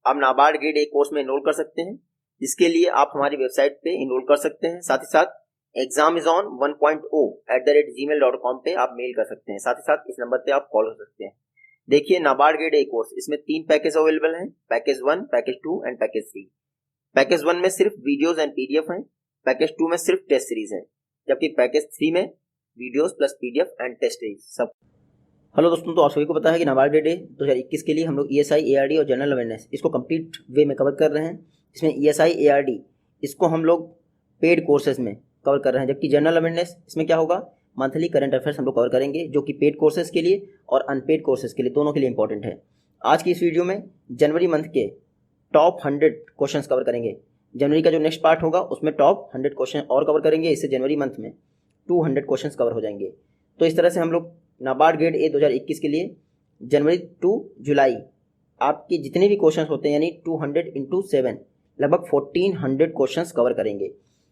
आप NABARD grade A course में enrol कर सकते हैं, जिसके लिए आप हमारी वेबसाइट पे इनरोल कर सकते हैं। साथ ही साथ examizon1.o@gmail.com पे आप मेल कर सकते हैं। साथ ही साथ इस नंबर पे आप कॉल कर सकते हैं। देखिए, नाबार्ड ग्रेड ए कोर्स, इसमें 3 पैकेज अवेलेबल हैं, package 1, package 2 and package 3। Package 1 में सिर्फ वीडियोस एंड पीडीएफ हैं, पैकेज 2 में सिर्फ टेस्ट सीरीज है, जबकि पैकेज 3 में videos plus PDF and test series सब। हेलो दोस्तों, तो आप सभी को पता है कि नाबार्ड ग्रेड ए 2021 के लिए हम लोग ईएसआई, एआरडी और जनरल अवेयरनेस इसको कंप्लीट वे में कवर कर रहे हैं। इसमें ईएसआई, एआरडी इसको हम लोग पेड कोर्सेज में कवर कर रहे हैं, जबकि जनरल अवेयरनेस इसमें क्या होगा, मंथली करंट अफेयर्स हम लोग कवर करेंगे, जो कि पेड कोर्सेज के लिए और अनपेड कोर्सेज के लिए दोनों के लिए इंपॉर्टेंट है। आज की इस वीडियो में जनवरी मंथ के टॉप 100 क्वेश्चन कवर करेंगे। जनवरी का जो नेक्स्ट पार्ट होगा उसमें टॉप 100 क्वेश्चन और कवर करेंगे। इससे जनवरी मंथ में 200 क्वेश्चन कवर हो जाएंगे। तो इस तरह से हम लोग नाबार्ड ग्रेड ए 2021 के लिए जनवरी टू जुलाई आपके जितने भी क्वेश्चन होते हैं, यानी 200 × 7 लगभग 1400 क्वेश्चन कवर करेंगे।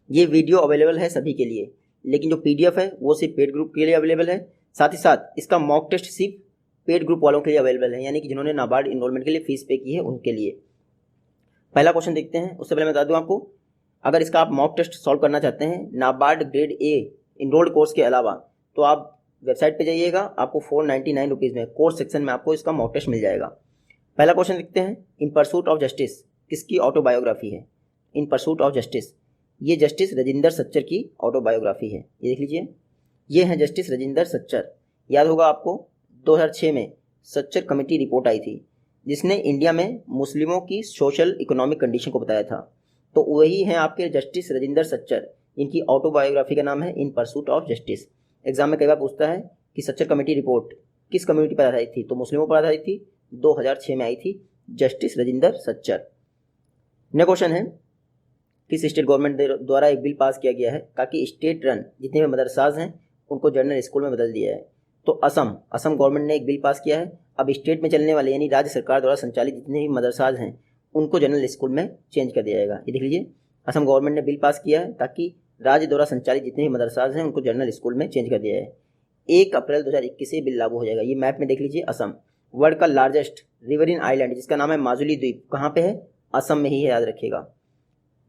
ये वीडियो अवेलेबल है सभी के लिए, लेकिन जो पीडीएफ है वो सिर्फ पेड ग्रुप के लिए अवेलेबल है। साथ ही साथ इसका मॉक टेस्ट सिर्फ पेड ग्रुप वालों के लिए अवेलेबल है, यानी कि जिन्होंने नाबार्ड इनरोलमेंट के लिए फीस पे की है उनके लिए। पहला क्वेश्चन देखते हैं। उससे पहले मैं बता दूं आपको, अगर इसका आप मॉक टेस्ट सॉल्व करना चाहते हैं NABARD grade A enrolled course के अलावा, तो आप वेबसाइट पे जाइएगा, आपको 499 रुपीज़ में कोर्स सेक्शन में आपको इसका मॉक टेस्ट मिल जाएगा। पहला क्वेश्चन देखते हैं। इन परसूट ऑफ जस्टिस किसकी ऑटोबायोग्राफी है? इन परसूट ऑफ जस्टिस, ये जस्टिस राजेंद्र सच्चर की ऑटोबायोग्राफी है। ये देख लीजिए, ये हैं जस्टिस राजेंद्र सच्चर। याद होगा आपको 2006 में सच्चर कमेटी रिपोर्ट आई थी, जिसने इंडिया में मुस्लिमों की सोशल इकोनॉमिक कंडीशन को बताया था। तो वही हैं आपके जस्टिस राजेंद्र सच्चर। इनकी ऑटोबायोग्राफी का नाम है इन परसूट ऑफ जस्टिस। एग्जाम में कई बार पूछता है कि सच्चर कमेटी रिपोर्ट किस कम्युनिटी पर आधारित थी, तो मुस्लिमों पर आधारित थी। 2006 में आई थी justice Rajendra Sachar. Next question है, किस स्टेट गवर्नमेंट द्वारा एक बिल पास किया गया है ताकि स्टेट रन जितने भी मदरसाज हैं उनको जनरल स्कूल में बदल दिया है? तो असम गवर्नमेंट ने एक बिल पास किया है। अब स्टेट में चलने वाले यानी राज्य सरकार द्वारा संचालित जितने भी मदरसाज हैं उनको जनरल स्कूल में चेंज कर दिया जाएगा। ये देख लीजिए, असम गवर्नमेंट ने बिल पास किया है ताकि राज्य द्वारा संचालित जितने भी मदरसाज हैं उनको जनरल स्कूल में चेंज कर दिया है। 1 अप्रैल 2021 से बिल लागू हो जाएगा। ये मैप में देख लीजिए, असम वर्ल्ड का लार्जेस्ट रिवरिन आइलैंड जिसका नाम है माजुली द्वीप, कहाँ पे है? असम में ही है, याद रखिएगा।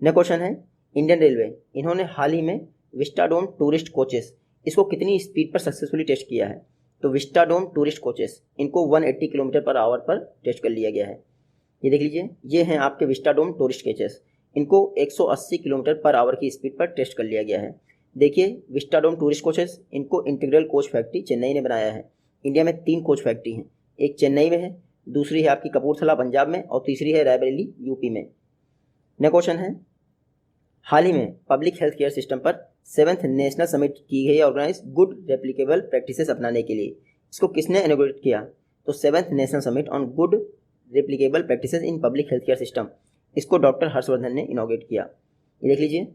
नेक्स्ट क्वेश्चन है, इंडियन रेलवे इन्होंने हाल ही में विस्टाडोम टूरिस्ट कोचेस इसको कितनी स्पीड पर सक्सेसफुली टेस्ट किया है? तो विस्टाडोम टूरिस्ट कोचेस इनको 180 किलोमीटर पर आवर पर टेस्ट कर लिया गया है। ये देख लीजिए, ये हैं आपके विस्टाडोम टूरिस्ट कोचेस, इनको 180 किलोमीटर पर आवर की स्पीड पर टेस्ट कर लिया गया है। देखिए, विस्टाडोम टूरिस्ट कोचेस इनको इंटीग्रल कोच फैक्ट्री चेन्नई ने बनाया है। इंडिया में 3 कोच फैक्ट्री हैं, एक चेन्नई में है, दूसरी है आपकी कपूरथला पंजाब में, और तीसरी है रायबरेली यूपी में। नेक्स्ट क्वेश्चन है, हाल ही में पब्लिक हेल्थ केयर सिस्टम पर 7th नेशनल समिट की गई ऑर्गेनाइज गुड रेप्लिकेबल प्रैक्टिसेस अपनाने के लिए, इसको किसने इनॉग्रेट किया? तो 7th national summit on good replicable practices in public health care system, इसको डॉक्टर हर्षवर्धन ने इनॉग्रेट किया। ये देख लीजिए,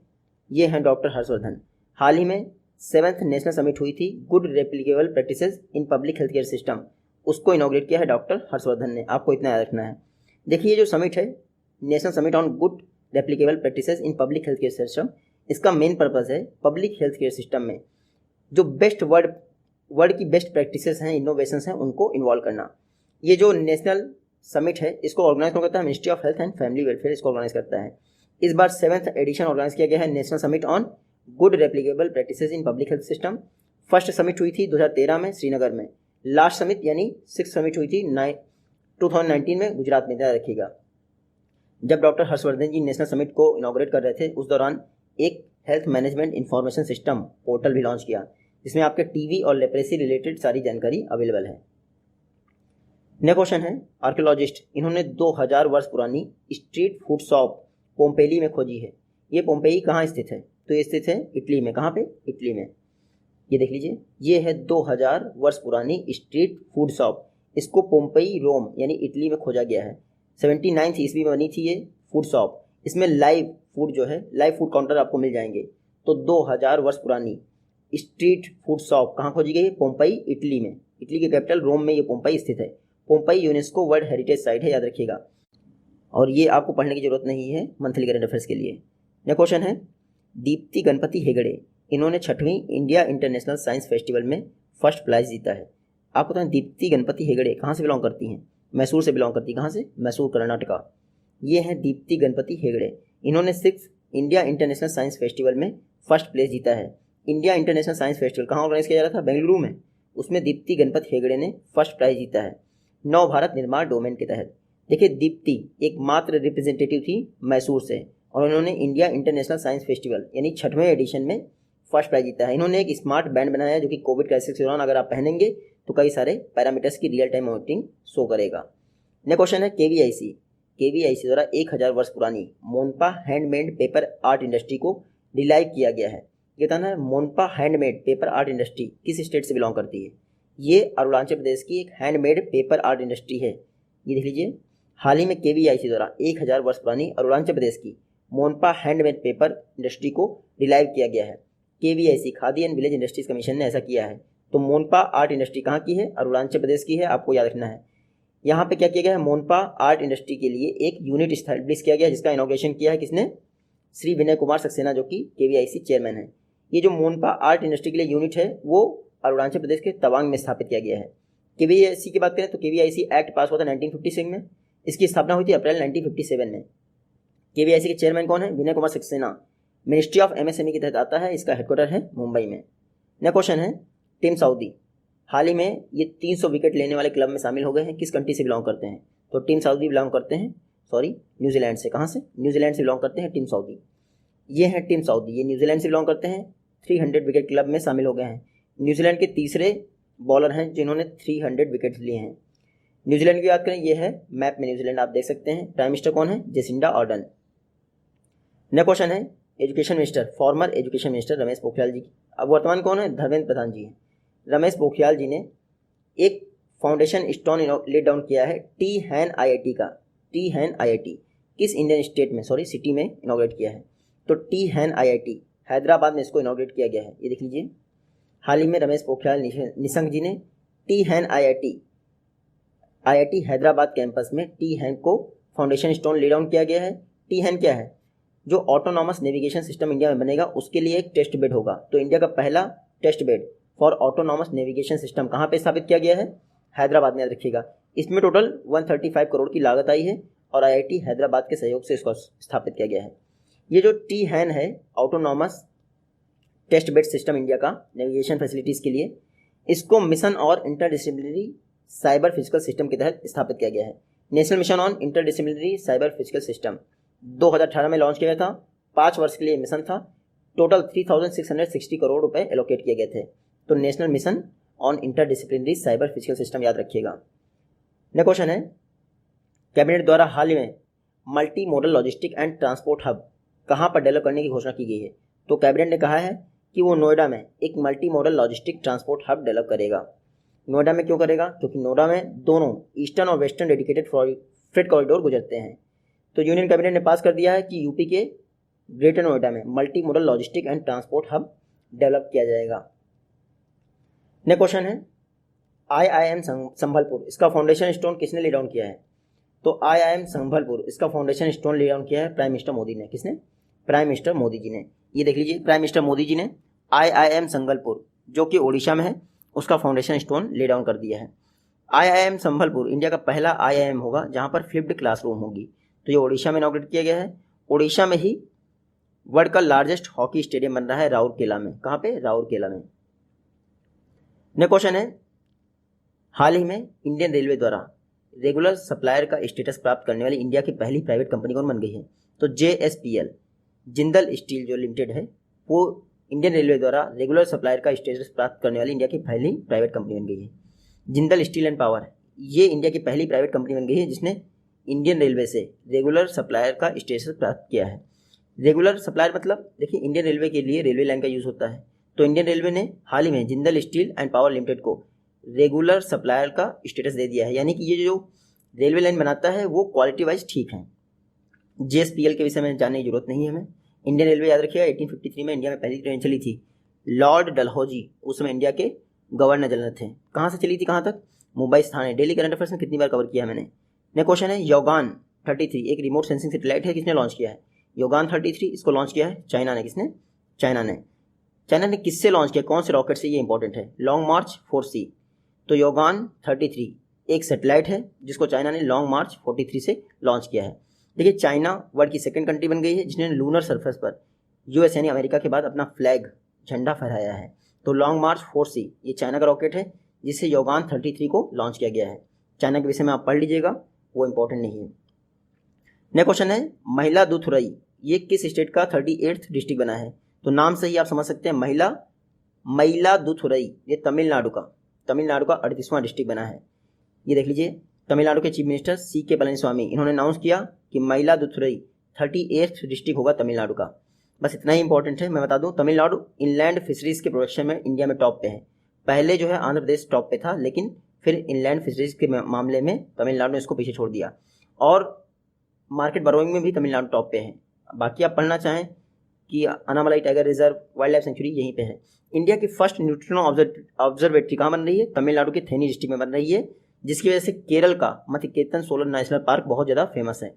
ये हैं डॉक्टर हर्षवर्धन। हाल ही में 7th नेशनल समिट हुई थी good replicable practices in public health care system, उसको इनॉग्रेट किया है डॉक्टर हर्षवर्धन ने। आपको इतना याद रखना है। देखिए, जो समिट है national summit on good replicable practices in public health care system, इसका मेन पर्पस है पब्लिक हेल्थ केयर सिस्टम में जो बेस्ट वर्ल्ड की बेस्ट प्रैक्टिसेस हैं, इनोवेशंस हैं, उनको इन्वॉल्व करना। ये जो नेशनल समिट है इसको ऑर्गेनाइज कौन करता है? Ministry of health and family welfare इसको ऑर्गेनाइज करता है। इस बार 7th एडिशन ऑर्गेनाइज किया गया है national summit on good replicable practices in public health system. First summit हुई थी 2013 में श्रीनगर में। लास्ट समिट यानी 6th समिट हुई थी 2019 में गुजरात में। ध्यान रखिएगा, जब डॉक्टर हर्षवर्धन जी नेशनल समिट को इनॉग्रेट कर रहे थे उस दौरान एक health management information system portal भी लॉन्च किया, जिसमें आपके टीबी और लेप्रेसी रिलेटेड सारी जानकारी अवेलेबल है। नेक्स्ट क्वेश्चन है, आर्कियोलॉजिस्ट इन्होंने 2000 वर्ष पुरानी स्ट्रीट फूड शॉप पोम्पेली में खोजी है। ये पोम्पेई कहाँ स्थित है? तो ये स्थित है इटली में। कहाँ पे? इटली में। ये देख लीजिए, ये है 2000 वर्ष पुरानी स्ट्रीट फूड शॉप, इसको पोम्पेई रोम यानी इटली में खोजा गया है। 79 ईस्वी में बनी थी ये फूड शॉप। इसमें लाइव फूड जो है, लाइव फूड काउंटर आपको मिल जाएंगे। तो 2000 वर्ष पुरानी स्ट्रीट फूड शॉप कहाँ खोजी गई है? पोम्पेई, इटली में। इटली की कैपिटल रोम में ये पोम्पेई स्थित है। Pompeii UNESCO world heritage site है, याद रखिएगा। और ये आपको पढ़ने की जरूरत नहीं है मंथली करंट अफेयर्स के लिए। नेक्स्ट क्वेश्चन है, दीप्ति गणपति हेगड़े इन्होंने 6वीं इंडिया इंटरनेशनल साइंस फेस्टिवल में फर्स्ट प्राइज जीता है। आपको तो दीप्ति गणपति हेगड़े कहाँ से बिलोंग करती हैं? मैसूर से बिलोंग करती है। कहाँ से? मैसूर, कर्नाटका। ये हैं दीप्ति गणपति हेगड़े। इन्होंने 6 इंडिया इंटरनेशनल साइंस फेस्टिवल में फर्स्ट प्लेस जीता है। इंडिया इंटरनेशनल साइंस फेस्टिवल कहाँ ऑर्गेनाइज किया जा रहा था? बेंगलुरु में। उसमें दीप्ति गणपति हेगड़े ने फर्स्ट प्राइज जीता है नव भारत निर्माण डोमेन के तहत। देखिए, दीप्ति एकमात्र रिप्रेजेंटेटिव थी मैसूर से और उन्होंने इंडिया इंटरनेशनल साइंस फेस्टिवल यानी 6वें एडिशन में फर्स्ट प्राइज जीता है। इन्होंने एक स्मार्ट बैंड बनाया है जो कि कोविड क्राइसिस के दौरान अगर आप पहनेंगे तो कई सारे पैरामीटर्स की रियल टाइम मॉनिटरिंग शो करेगा। नेक्स्ट क्वेश्चन है केवीआईसी द्वारा 1000 वर्ष पुरानी Monpa handmade paper art industry को रिलाइव किया गया है। ये कहना है Monpa handmade paper art industry किस स्टेट से बिलोंग करती है? ये अरुणाचल प्रदेश की एक हैंडमेड पेपर आर्ट इंडस्ट्री है। ये देख लीजिए, हाल ही में केवीआईसी द्वारा 1000 वर्ष पुरानी अरुणाचल प्रदेश की मोनपा हैंडमेड पेपर इंडस्ट्री को रिलाइव किया गया है। KVIC khadi and village industries commission ने ऐसा किया है। तो मोनपा आर्ट इंडस्ट्री कहाँ की है? अरुणाचल प्रदेश की है, आपको याद रखना है। यहाँ पे क्या किया गया है? मोनपा आर्ट इंडस्ट्री के लिए एक यूनिट स्टैब्लिश किया गया जिसका इनॉग्रेशन किया है किसने? श्री विनय कुमार सक्सेना जो कि केवीआईसी चेयरमैन है। ये जो मोनपा आर्ट इंडस्ट्री के लिए यूनिट है वो अरुणाचल प्रदेश के तवांग में स्थापित किया गया है। केवीआईसी की बात करें तो केवीआईसी एक्ट पास हुआ था 1956 में। इसकी स्थापना हुई थी अप्रैल 1957 में। केवीआईसी के चेयरमैन कौन है? Vinay Kumar Saxena. Ministry of MSME के तहत आता है। इसका हेडक्वार्टर है मुंबई में। नेक्स्ट क्वेश्चन है टिम साउदी। हाल ही में ये 300 विकेट लेने वाले क्लब में शामिल हो गए हैं। किस कंट्री से बिलोंग करते हैं? तो टिम साउदी बिलोंग करते हैं न्यूजीलैंड से। कहाँ से? न्यूजीलैंड से बिलोंग करते हैं टिम साउदी। ये हैं टिम साउदी, ये न्यूजीलैंड से बिलोंग करते हैं। 300 विकेट क्लब में शामिल हो गए हैं। न्यूजीलैंड के तीसरे बॉलर हैं जिन्होंने 300 विकेट लिए हैं। न्यूजीलैंड की बात करें, ये है मैप में न्यूजीलैंड आप देख सकते हैं। प्राइम मिनिस्टर कौन है? Jacinda Ardern. नेक्स्ट क्वेश्चन है education minister, former education minister Ramesh Pokhriyal ji. अब वर्तमान कौन है? धर्मेंद्र प्रधान जी हैं। रमेश पोखरियाल जी ने एक फाउंडेशन स्टोन लेट डाउन किया है टी हैन आईआईटी का। टी हैन आईआईटी किस इंडियन स्टेट में सिटी में इनॉग्रेट किया है? तो टी हैन आईआईटी हैदराबाद में इसको इनॉग्रेट किया गया है। ये देख लीजिए, हाल ही में रमेश पोखरियाल निशंक जी ने टी हैन आईआईटी हैदराबाद कैंपस में टी हैन को फाउंडेशन स्टोन ले डाउन किया गया है। टी हैन क्या है? जो ऑटोनॉमस नेविगेशन सिस्टम इंडिया में बनेगा उसके लिए एक टेस्ट बेड होगा। तो इंडिया का पहला test bed for autonomous navigation system कहाँ पे स्थापित किया गया है? हैदराबाद में, याद रखिएगा। इसमें टोटल 135 करोड़ की लागत आई है और आईआईटी हैदराबाद के सहयोग से इसको स्थापित किया गया है। ये जो टी हैन है autonomous test bed system India का नेविगेशन फैसिलिटीज़ के लिए, इसको मिशन और इंटरडिसिप्लिनरी साइबर फिजिकल सिस्टम के तहत स्थापित किया गया है। National mission on interdisciplinary cyber physical system 2018 में लॉन्च किया गया था। 5 वर्ष के लिए मिशन था। टोटल 3660 करोड़ रुपए एलोकेट किए गए थे। तो national mission on interdisciplinary cyber physical system याद रखिएगा। नेक्स्ट क्वेश्चन है कैबिनेट द्वारा हाल ही में multi modal logistic and transport hub कहाँ पर डेवलप करने की घोषणा की गई है? तो कैबिनेट ने कहा है कि वो नोएडा में एक multi modal logistic transport hub develop करेगा। नोएडा में क्यों करेगा? क्योंकि नोएडा में दोनों ईस्टर्न और वेस्टर्न डेडिकेटेड फ्रेट कॉरिडोर गुजरते हैं। तो यूनियन कैबिनेट ने पास कर दिया है कि यूपी के ग्रेटर नोएडा में multi modal logistic and transport hub develop किया जाएगा। नेक्स्ट क्वेश्चन है आईआईएम संभलपुर, इसका फाउंडेशन स्टोन किसने ले डाउन किया है? तो आईआईएम संभलपुर इसका फाउंडेशन स्टोन ले डाउन किया है प्राइम मिनिस्टर मोदी ने। किसने? प्राइम मिनिस्टर मोदी जी ने। ये देख लीजिए, प्राइम मिनिस्टर मोदी जी ने आईआईएम संबलपुर जो कि ओडिशा में है उसका फाउंडेशन स्टोन ले डाउन कर दिया है। आईआईएम संबलपुर इंडिया का पहला आईआईएम होगा जहां पर फ्लिप्ड क्लासरूम होगी। तो ये ओडिशा में इनॉग्रेट किया गया है। ओडिशा में ही वर्ल्ड का लार्जेस्ट हॉकी स्टेडियम बन रहा है राउरकेला में। कहाँ पे? राउरकेला में। नेक्स्ट क्वेश्चन है हाल ही में इंडियन रेलवे द्वारा रेगुलर सप्लायर का स्टेटस प्राप्त करने वाली इंडिया की पहली प्राइवेट कंपनी कौन बन गई है? तो JSPL जिंदल स्टील जो लिमिटेड है वो इंडियन रेलवे द्वारा रेगुलर सप्लायर का स्टेटस प्राप्त करने वाली इंडिया की पहली प्राइवेट कंपनी बन गई है। जिंदल स्टील एंड पावर ये इंडिया की पहली प्राइवेट कंपनी बन गई है जिसने इंडियन रेलवे से रेगुलर सप्लायर का स्टेटस प्राप्त किया है। रेगुलर सप्लायर मतलब देखिए इंडियन रेलवे के लिए रेलवे लाइन का यूज़ होता है। तो इंडियन रेलवे ने हाल ही में Jindal steel and power limited को रेगुलर सप्लायर का स्टेटस दे दिया है। यानी कि ये जो रेलवे लाइन बनाता है वो क्वालिटी वाइज ठीक है। JSPL के विषय में जानने की जरूरत नहीं है हमें। इंडियन रेलवे याद रखिएगा 1853 में इंडिया में पहली ट्रेन चली थी। लॉर्ड डलहौजी उस समय इंडिया के गवर्नर जनरल थे। कहाँ से चली थी कहाँ तक? मुंबई से थाने। डेली करंट अफेयर्स में कितनी बार कवर किया मैंने। नेक्स्ट क्वेश्चन है योगान 33 एक रिमोट सेंसिंग सैटेलाइट है, किसने लॉन्च किया है? योगान 33 इसको लॉन्च किया है चाइना ने। किसने? चाइना ने किससे लॉन्च किया? कौन से रॉकेट से? ये इंपॉर्टेंट है। लॉन्ग मार्च 4C। तो योगान 33 एक सैटेलाइट है जिसको चाइना ने लॉन्ग मार्च 43 से लॉन्च किया है। देखिए चाइना वर्ल्ड की सेकंड कंट्री बन गई है जिसने लूनर सरफेस पर यूएस यानी अमेरिका के बाद अपना फ्लैग झंडा फहराया है। तो लॉन्ग मार्च 4C ये चाइना का रॉकेट है जिसे योगान 33 को लॉन्च किया गया है। चाइना के विषय में आप पढ़ लीजिएगा, वो इंपॉर्टेंट नहीं है। नेक्स्ट क्वेश्चन है मयिलादुथुरई ये किस स्टेट का 38th डिस्ट्रिक्ट बना है? तो नाम से ही आप समझ सकते हैं मयिलादुथुरई ये तमिलनाडु का 38वां डिस्ट्रिक्ट बना है। ये देख लीजिए, तमिलनाडु के चीफ मिनिस्टर C.K. पलानीस्वामी इन्होंने अनाउंस किया कि मयिलादुथुरई 38th डिस्ट्रिक्ट होगा तमिलनाडु का। बस इतना ही इंपॉर्टेंट है। मैं बता दूं तमिलनाडु इनलैंड फिशरीज के प्रोडक्शन में इंडिया में टॉप पे है। पहले जो है आंध्र प्रदेश टॉप पे था, लेकिन फिर इनलैंड फिशरीज के मामले में तमिलनाडु ने इसको पीछे छोड़ दिया और मार्केट बरोइंग में भी तमिलनाडु टॉप पे है। बाकी आप पढ़ना चाहें कि Anamalai tiger reserve wildlife sanctuary यहीं पे है। इंडिया की फर्स्ट न्यूट्रिनो ऑब्जर्वेटरी कहाँ बन रही है? तमिलनाडु के थेनी डिस्ट्रिक्ट में बन रही है, जिसकी वजह से केरल का मथिकेतन सोलर नेशनल पार्क बहुत ज़्यादा फेमस है।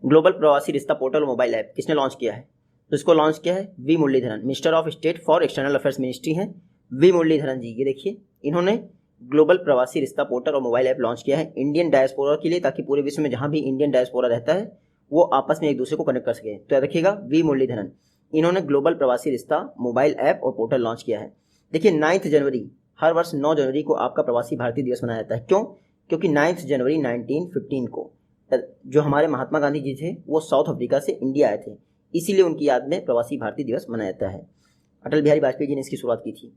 Global Pravasi Rishta portal mobile app किसने लॉन्च किया है? तो इसको लॉन्च किया है V Muraleedharan, minister of state for external affairs ministry हैं वी मुरलीधरन जी। ये देखिए इन्होंने ग्लोबल प्रवासी रिश्ता पोर्टल और मोबाइल ऐप लॉन्च किया है इंडियन डायस्पोरा के लिए, ताकि पूरे विश्व में जहाँ भी इंडियन डायस्पोरा रहता है वो आपस में एक दूसरे को कनेक्ट कर सके। तो याद रखिएगा वी मुरलीधरन, इन्होंने ग्लोबल प्रवासी रिश्ता मोबाइल ऐप और पोर्टल लॉन्च किया है। देखिए 9 जनवरी हर वर्ष 9 जनवरी को आपका प्रवासी भारतीय दिवस मनाया जाता है। क्यों? क्योंकि 9 जनवरी 1915 को जो हमारे महात्मा गांधी जी थे वो साउथ अफ्रीका से इंडिया आए थे, इसीलिए उनकी याद में प्रवासी भारतीय दिवस मनाया जाता है। अटल बिहारी वाजपेयी जी ने इसकी शुरुआत की थी।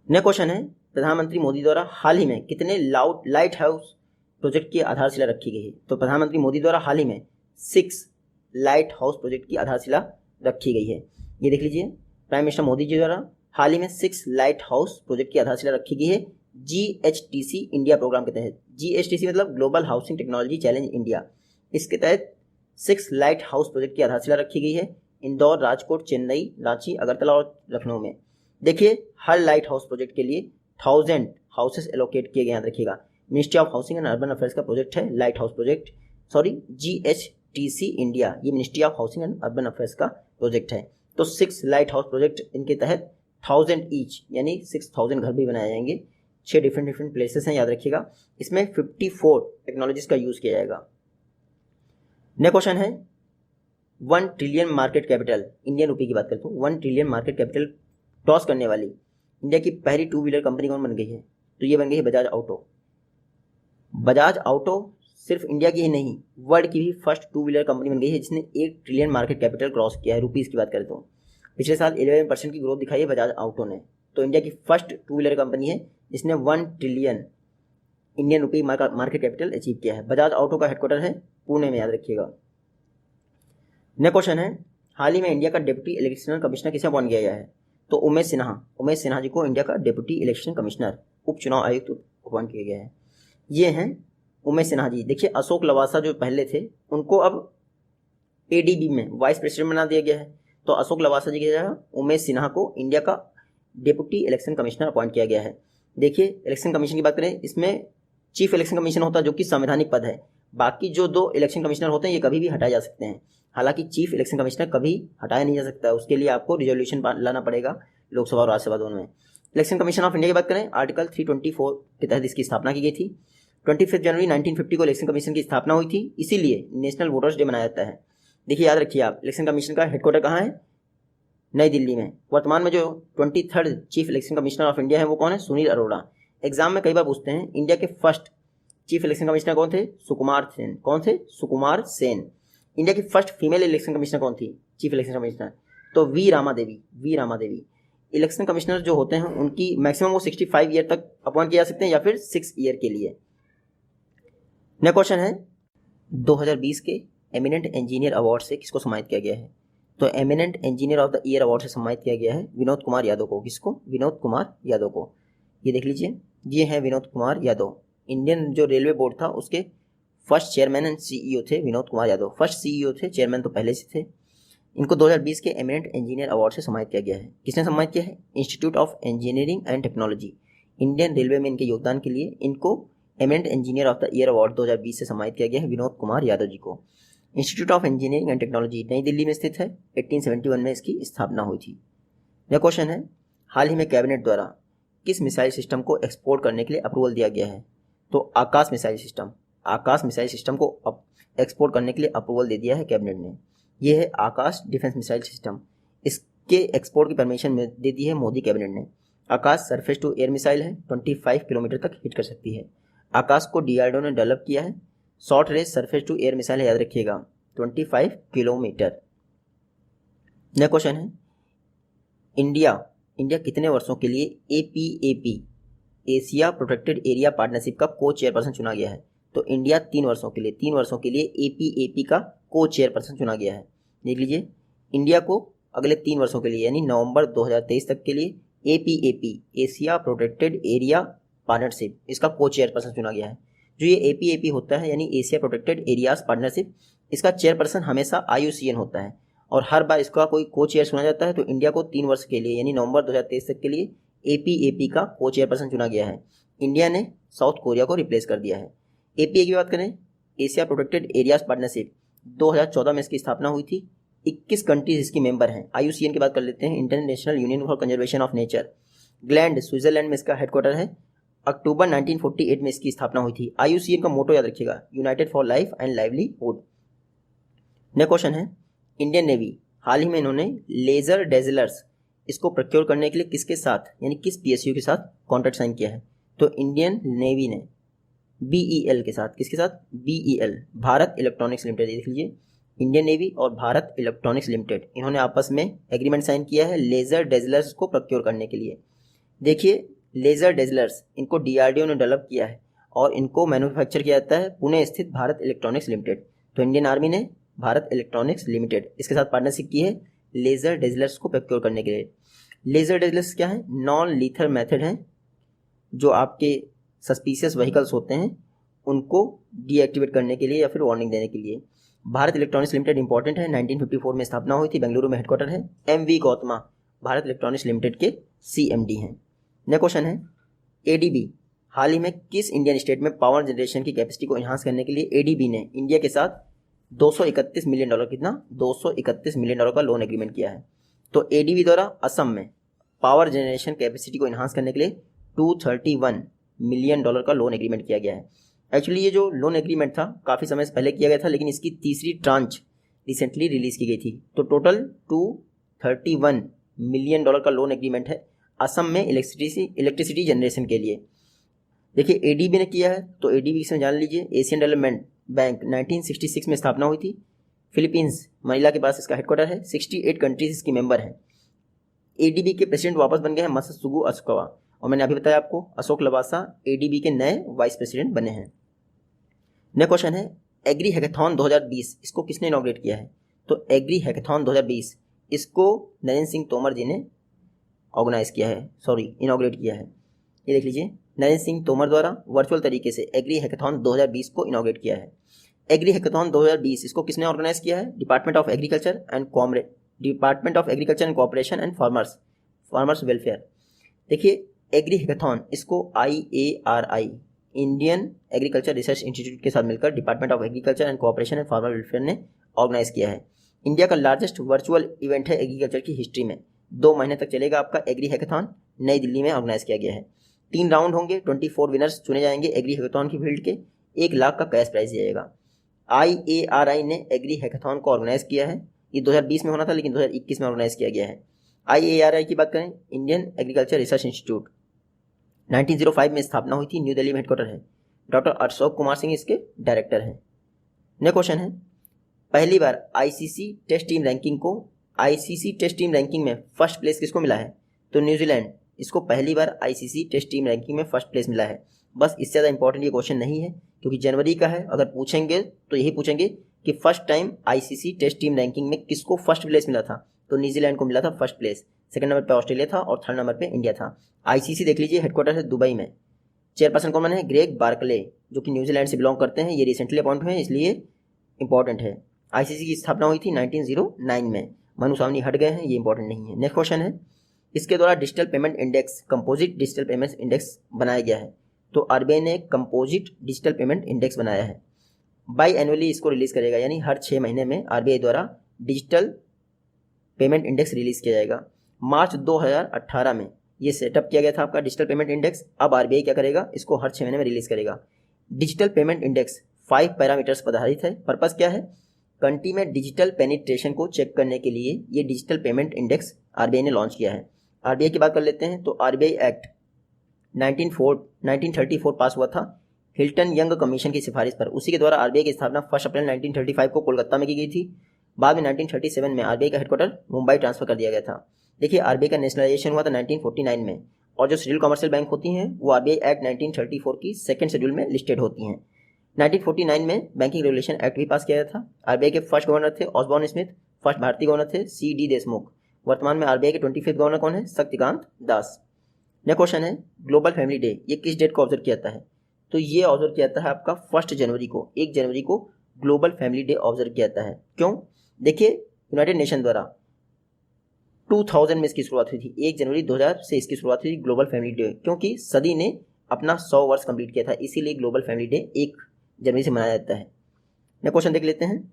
नेक्स्ट क्वेश्चन है प्रधानमंत्री मोदी द्वारा हाल ही में कितने लाइट हाउस प्रोजेक्ट की आधारशिला रखी गई है? तो प्रधानमंत्री मोदी द्वारा हाल ही में 6 लाइट हाउस प्रोजेक्ट की आधारशिला रखी गई है। ये देख लीजिए, प्राइम मिनिस्टर मोदी जी द्वारा हाल ही में 6 लाइट हाउस प्रोजेक्ट की आधारशिला रखी गई है GHTC इंडिया प्रोग्राम के तहत। GHTC मतलब global housing technology challenge India. इसके तहत 6 लाइट हाउस प्रोजेक्ट की आधारशिला रखी गई है इंदौर, राजकोट, चेन्नई, रांची, अगरतला और लखनऊ में। देखिए हर लाइट हाउस प्रोजेक्ट के लिए 1000 हाउसेस एलोकेट किए गए, याद रखिएगा। Ministry of housing and urban affairs का प्रोजेक्ट है light house project, GHTC India, ये ministry of housing and urban affairs का प्रोजेक्ट है। तो 6 लाइट हाउस प्रोजेक्ट इनके तहत 1000 ईच यानी 6000 घर भी बनाए जाएंगे। 6 डिफरेंट प्लेसेस हैं, याद रखिएगा। इसमें 54 टेक्नोलॉजीज का यूज किया जाएगा। नेक्स्ट क्वेश्चन है 1 ट्रिलियन मार्केट कैपिटल, इंडियन रुपये की बात करते हैं, 1 ट्रिलियन मार्केट कैपिटल क्रॉस करने वाली इंडिया की पहली 2 व्हीलर कंपनी कौन बन गई है? तो ये बन गई है बजाज ऑटो। बजाज ऑटो सिर्फ इंडिया की ही नहीं, वर्ल्ड की भी फर्स्ट 2 व्हीलर कंपनी बन गई है जिसने 1 ट्रिलियन मार्केट कैपिटल क्रॉस किया है। रुपीज़ की बात करें तो पिछले साल 11% की ग्रोथ दिखाई है बजाज ऑटो ने। तो इंडिया की फर्स्ट 2 व्हीलर कंपनी है जिसने 1 ट्रिलियन इंडियन रुपये मार्केट कैपिटल अचीव किया है। बजाज ऑटो का हेडक्वार्टर है पुणे में, याद रखिएगा। नेक्स्ट क्वेश्चन है हाल ही में इंडिया का डिप्टी इलेक्शन कमिश्नर किसे अपॉइंट किया गया है? तो उमेश सिन्हा जी को इंडिया का डिप्टी इलेक्शन कमिश्नर, उप चुनाव आयुक्त अपॉइंट किया गया है। ये हैं उमेश सिन्हा जी। देखिए अशोक लवासा जो पहले थे उनको अब ADB में वाइस प्रेसिडेंट बना दिया गया है। तो अशोक लवासा जी की जगह उमेश सिन्हा को इंडिया का डिप्टी इलेक्शन कमिश्नर अपॉइंट किया गया है। देखिए इलेक्शन कमीशन की बात करें, इसमें चीफ इलेक्शन कमीशन होता है जो कि संवैधानिक पद है। बाकी जो 2 इलेक्शन कमिश्नर होते हैं ये कभी भी हटाए जा सकते हैं। हालांकि चीफ इलेक्शन कमिश्नर कभी हटाया नहीं जा सकता है, उसके लिए आपको रिजोल्यूशन लाना पड़ेगा लोकसभा और राज्यसभा दोनों में। इलेक्शन कमीशन ऑफ इंडिया की बात करें, आर्टिकल 324 के तहत इसकी स्थापना की गई थी। 25 जनवरी 1950 को इलेक्शन कमीशन की स्थापना हुई थी, इसीलिए नेशनल वोटर्स डे मनाया जाता है। देखिए याद रखिए आप, इलेक्शन कमीशन का हेडक्वार्टर कहाँ है? नई दिल्ली में। वर्तमान में जो 23rd chief election commissioner of India है वो कौन है? सुनील अरोड़ा। एग्जाम में कई बार पूछते हैं इंडिया के फर्स्ट चीफ इलेक्शन कमिश्नर कौन थे? सुकुमार सेन। कौन थे? सुकुमार सेन। इंडिया की फर्स्ट फीमेल इलेक्शन कमिश्नर कौन थी? चीफ इलेक्शन कमिश्नर, तो V Rama Devi. Election commissioner जो होते हैं उनकी मैक्सिमम वो 65 ईयर तक अपॉइंट किया जा सकते हैं या फिर 6 ईयर के लिए। नेक्स्ट क्वेश्चन है 2020 के एमिनेंट इंजीनियर अवार्ड से किसको सम्मानित किया गया है? तो eminent engineer of the year award से सम्मानित किया गया है विनोद कुमार यादव को। किसको? विनोद कुमार यादव को। ये देख लीजिए, ये है विनोद कुमार यादव। इंडियन जो रेलवे बोर्ड था उसके फर्स्ट चेयरमैन एंड CEO थे विनोद कुमार यादव। फर्स्ट CEO थे, चेयरमैन तो पहले से थे। इनको 2020 के एमिनेंट इंजीनियर अवार्ड से सम्मानित किया गया है। किसने सम्मानित किया है? Institute of engineering and technology. Indian railway में इनके योगदान के लिए इनको eminent engineer of the year award 2020 से सम्मानित किया गया है विनोद कुमार यादव जी को। Institute of engineering and technology नई दिल्ली में स्थित है। 1871 में इसकी स्थापना हुई थी। यह क्वेश्चन है हाल ही में कैबिनेट द्वारा किस मिसाइल सिस्टम को एक्सपोर्ट करने के लिए अप्रूवल दिया गया है? तो आकाश मिसाइल सिस्टम को अब एक्सपोर्ट करने के लिए अप्रूवल दे दिया है कैबिनेट ने। ये है आकाश डिफेंस मिसाइल सिस्टम, इसके एक्सपोर्ट की परमिशन दे दी है मोदी कैबिनेट ने। आकाश सरफेस टू एयर मिसाइल है, 25 किलोमीटर तक हिट कर सकती है। आकाश को डीआरडीओ ने डेवलप किया है, short range surface to air missile है, याद रखिएगा 25 किलोमीटर। नेक्स्ट क्वेश्चन है, इंडिया कितने वर्षों के लिए APAP Asia protected area partnership का को चेयरपर्सन चुना गया है? तो इंडिया 3 वर्षों के लिए APAP का को चेयरपर्सन चुना गया है। देख लीजिए, इंडिया को अगले 3 वर्षों के लिए यानी नवंबर 2023 तक के लिए APAP Asia protected area partnership इसका को चेयरपर्सन चुना गया है। जो ये APAP होता है यानी एशिया प्रोटेक्टेड एरियाज पार्टनरशिप, इसका चेयरपर्सन हमेशा IUCN होता है और हर बार इसका कोई को चेयर चुना जाता है। तो इंडिया को 3 वर्ष के लिए यानी नवंबर 2023 तक के लिए APAP का को चेयरपर्सन चुना गया है। इंडिया ने साउथ कोरिया को रिप्लेस कर दिया है। APA की बात करें, एशिया प्रोटेक्टेड एरियाज पार्टनरशिप 2014 में इसकी स्थापना हुई थी। 21 कंट्रीज इसकी मेंबर हैं। IUCN की बात कर लेते हैं, international union for conservation of nature. Gland Switzerland में इसका हेडक्वार्टर है। अक्टूबर 1948 में इसकी स्थापना हुई थी। IUCN का मोटो याद रखिएगा, United for life and livelihood. Next question है, इंडियन नेवी हाल ही में इन्होंने लेजर डेजलर्स इसको प्रोक्योर करने के लिए किसके साथ यानी किस PSU के साथ कॉन्ट्रैक्ट साइन किया है? तो इंडियन नेवी ने BEL के साथ, किसके साथ? BEL Bharat electronics limited. देख लीजिए, इंडियन नेवी और भारत इलेक्ट्रॉनिक्स लिमिटेड इन्होंने आपस में एग्रीमेंट साइन किया है लेजर डेजलर्स को प्रोक्योर करने के लिए। देखिए, लेजर डेजलर्स इनको DRDO ने डेवलप किया है और इनको मैन्युफैक्चर किया जाता है पुणे स्थित भारत इलेक्ट्रॉनिक्स लिमिटेड। तो इंडियन आर्मी ने भारत इलेक्ट्रॉनिक्स लिमिटेड इसके साथ पार्टनरशिप की है लेजर डेजलर्स को प्रोक्योर करने के लिए। लेजर डेजलर्स क्या है? नॉन लीथर मेथड है, जो आपके सस्पिशियस व्हीकल्स होते हैं उनको डीएक्टिवेट करने के लिए या फिर वार्निंग देने के लिए। भारत इलेक्ट्रॉनिक्स लिमिटेड इंपॉर्टेंट है, 1954 में स्थापना हुई थी, बेंगलुरु में हेडक्वार्टर है। MV Gautama Bharat electronics limited के CMD हैं। नेक्स्ट क्वेश्चन है, ADB हाल ही में किस इंडियन स्टेट में पावर जनरेशन की कैपेसिटी को एनहांस करने के लिए ADB ने इंडिया के साथ $231 मिलियन, कितना? $231 मिलियन का लोन एग्रीमेंट किया है। तो ADB द्वारा असम में पावर जनरेशन कैपेसिटी को एनहांस करने के लिए $231 मिलियन का लोन एग्रीमेंट किया गया है। एक्चुअली ये जो लोन एग्रीमेंट था काफ़ी समय से पहले किया गया था, लेकिन इसकी तीसरी ट्रांच रिसेंटली रिलीज़ की गई थी। तो टोटल $231 मिलियन का लोन एग्रीमेंट है असम में इलेक्ट्रिसिटी जनरेशन के लिए। देखिए, ADB ने किया है, तो ADB से जान लीजिए, एशियन डेवलपमेंट बैंक 1966 में स्थापना हुई थी। फिलीपींस मनीला के पास इसका हेडक्वार्टर है। 68 कंट्रीज इसकी मेंबर हैं। ADB के प्रेसिडेंट वापस बन गए हैं मत्सुगु अशोकावा, और मैंने अभी बताया आपको अशोक लवासा ADB के नए वाइस प्रेसिडेंट बने हैं। नेक्स्ट क्वेश्चन है, एग्री हैकाथॉन 2020 इसको किसने इनॉग्रेट किया है? तो एग्री हैकाथॉन 2020 इसको नरेंद्र सिंह तोमर जी ने इनॉग्रेट किया है। ये देख लीजिए, नरेंद्र सिंह तोमर द्वारा वर्चुअल तरीके से एग्री हैकाथॉन 2020 को इनॉग्रेट किया है। एग्री हैकाथॉन 2020 इसको किसने ऑर्गेनाइज किया है? Department of agriculture and cooperation and farmers welfare. देखिए, एग्री हैकाथॉन इसको IARI Indian agriculture research institute के साथ मिलकर department of agriculture and cooperation and farmer welfare ने ऑर्गेनाइज किया है। इंडिया का लार्जेस्ट वर्चुअल इवेंट है एग्रीकल्चर की हिस्ट्री में। 2 महीने तक चलेगा आपका एग्री हैकाथॉन, नई दिल्ली में ऑर्गेनाइज किया गया है। 3 राउंड होंगे, 24 विनर्स चुने जाएंगे एग्री हैकाथॉन की फील्ड के, 1 लाख का कैश प्राइज दिएगा। IARI ने एग्री हैकाथॉन को ऑर्गेनाइज किया है। ये 2020 में होना था, लेकिन 2021 में ऑर्गेनाइज किया गया है। IARI की बात करें, इंडियन एग्रीकल्चर रिसर्च इंस्टीट्यूट 1905 में स्थापना हुई थी, न्यू दिल्ली में हेडक्वार्टर है। डॉक्टर अशोक कुमार सिंह इसके डायरेक्टर हैं। नेक्स्ट क्वेश्चन है, पहली बार ICC टेस्ट टीम रैंकिंग में फर्स्ट प्लेस किसको मिला है? तो न्यूजीलैंड इसको पहली बार ICC टेस्ट टीम रैंकिंग में फर्स्ट प्लेस मिला है। बस इससे ज़्यादा इंपॉर्टेंट ये क्वेश्चन नहीं है, क्योंकि जनवरी का है। अगर पूछेंगे तो यही पूछेंगे कि first time ICC test team ranking में किसको फर्स्ट प्लेस मिला था? तो न्यूजीलैंड को मिला था फर्स्ट प्लेस। सेकंड नंबर पे ऑस्ट्रेलिया था और थर्ड नंबर पे इंडिया था। ICC देख लीजिए, हेडक्वार्टर है दुबई में। चेयरपर्सन कौन बने हैं? ग्रेग बार्कले, जो कि न्यूजीलैंड से बिलोंग करते हैं। ये रिसेंटली अपॉइंट हुए हैं, इसलिए इंपॉर्टेंट है। ICC की स्थापना हुई थी 1909 में। मनु सावनी हट गए हैं, ये इंपॉर्टेंट नहीं है। नेक्स्ट क्वेश्चन है, इसके द्वारा digital payment index, composite digital payment index बनाया गया है। तो RBI ने कंपोजिट डिजिटल पेमेंट इंडेक्स बनाया है। बाई एनुअली इसको रिलीज करेगा, यानी हर 6 महीने में RBI द्वारा डिजिटल पेमेंट इंडेक्स रिलीज किया जाएगा। मार्च 2018 में ये सेटअप किया गया था आपका डिजिटल पेमेंट इंडेक्स। अब RBI क्या करेगा? इसको हर 6 महीने में रिलीज करेगा। डिजिटल पेमेंट इंडेक्स 5 पैरामीटर्स पर आधारित है। पर्पस क्या है? कंट्री में डिजिटल पेनिट्रेशन को चेक करने के लिए ये डिजिटल पेमेंट इंडेक्स आरबीआई ने लॉन्च किया है। आरबीआई की बात कर लेते हैं तो आरबीआई एक्ट 1934 पास हुआ था हिल्टन यंग कमीशन की सिफारिश पर। उसी के द्वारा आरबीआई की स्थापना 1 अप्रैल 1935 को कोलकाता में की गई थी। बाद में 1937 में आरबीआई का हेडक्वार्टर मुंबई ट्रांसफर कर दिया गया था। देखिए आरबीआई का नेशनलाइजेशन हुआ था 1949 में, और जो शेड्यूल कमर्शियल बैंक होती हैं वो आरबीआई एक्ट 1934 की सेकंड शेड्यूल में लिस्टेड होती हैं। 1949 में बैंकिंग रेगुलेशन एक्ट भी पास किया गया था। आरबीआई के फर्स्ट गवर्नर थे ऑसबॉर्न स्मिथ, फर्स्ट भारतीय गवर्नर थे सी.डी. देशमुख। वर्तमान में आरबीआई के 25वें गवर्नर कौन है? शक्तिकांत दास। नेक्स्ट क्वेश्चन है ग्लोबल फैमिली डे, ये किस डेट को ऑब्जर्व किया जाता है? तो ये ऑब्जर्व किया जाता है आपका 1 जनवरी को, 1 जनवरी को ग्लोबल फैमिली डे ऑब्जर्व किया जाता है। क्यों? देखिए यूनाइटेड नेशन द्वारा 2000 में इसकी शुरुआत हुई थी, 1 जनवरी 2000 से इसकी शुरुआत हुई थी ग्लोबल फैमिली डे, क्योंकि सदी ने अपना 100 वर्ष कंप्लीट किया था, इसीलिए ग्लोबल फैमिली डे 1 जनवरी से मनाया जाता है। नेक्स्ट क्वेश्चन देख लेते हैं।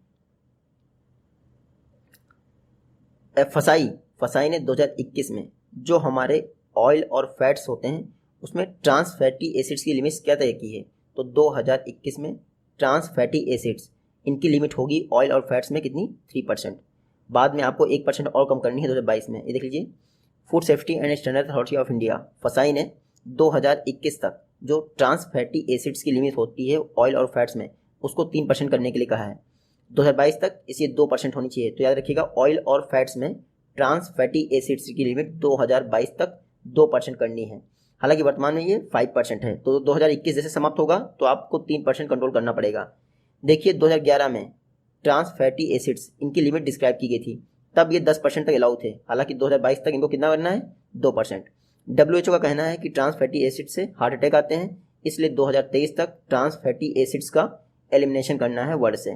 फसाई ने 2021 में जो हमारे ऑयल और फैट्स होते हैं उसमें ट्रांस फैटी एसिड्स की लिमिट्स क्या तय की है? तो 2021 में ट्रांस फैटी एसिड्स इनकी लिमिट होगी ऑयल और फैट्स में कितनी? 3%। बाद में आपको 1% और कम करनी है 2022 में। ये देख लीजिए food safety and standard authority of India फसाई ने 2021 तक जो ट्रांस फैटी एसिड्स की लिमिट होती है ऑयल और फैट्स में उसको 3% करने के लिए कहा है। 2022 तक इसे 2% होनी चाहिए। तो याद रखिएगा ऑयल और फैट्स में ट्रांस फैटी एसिड्स की लिमिट 2022 तक 2% करनी है। हालांकि वर्तमान में ये 5% है, तो 2021 जैसे समाप्त होगा तो आपको 3% कंट्रोल करना पड़ेगा। देखिए 2011 में ट्रांस फैटी एसिड्स इनकी लिमिट डिस्क्राइब की गई थी, तब ये 10% तक अलाउ थे। हालांकि 2022 तक इनको कितना करना है? 2%। WHO का कहना है कि ट्रांस फैटी एसिड से हार्ट अटैक आते हैं, इसलिए 2023 तक ट्रांस फैटी एसिड्स का एलिमिनेशन करना है वर्ल्ड से।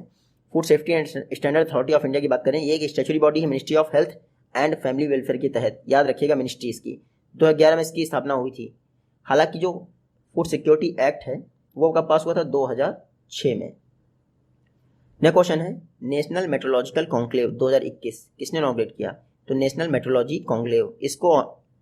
Food safety and standard authority of India की बात करें, ये एक स्टैच्यूटरी बॉडी है ministry of health and family welfare के तहत। याद रखिएगा मिनिस्ट्री इसकी 2011 में इसकी स्थापना हुई थी। हालांकि जो फूड सिक्योरिटी एक्ट है वो कब पास हुआ था? 2006 में। नेक्स्ट क्वेश्चन है नेशनल मेट्रोलॉजिकल कॉन्क्लेव 2021 किसने इनॉग्रेट किया? तो नेशनल मेट्रोलॉजी कॉन्क्लेव इसको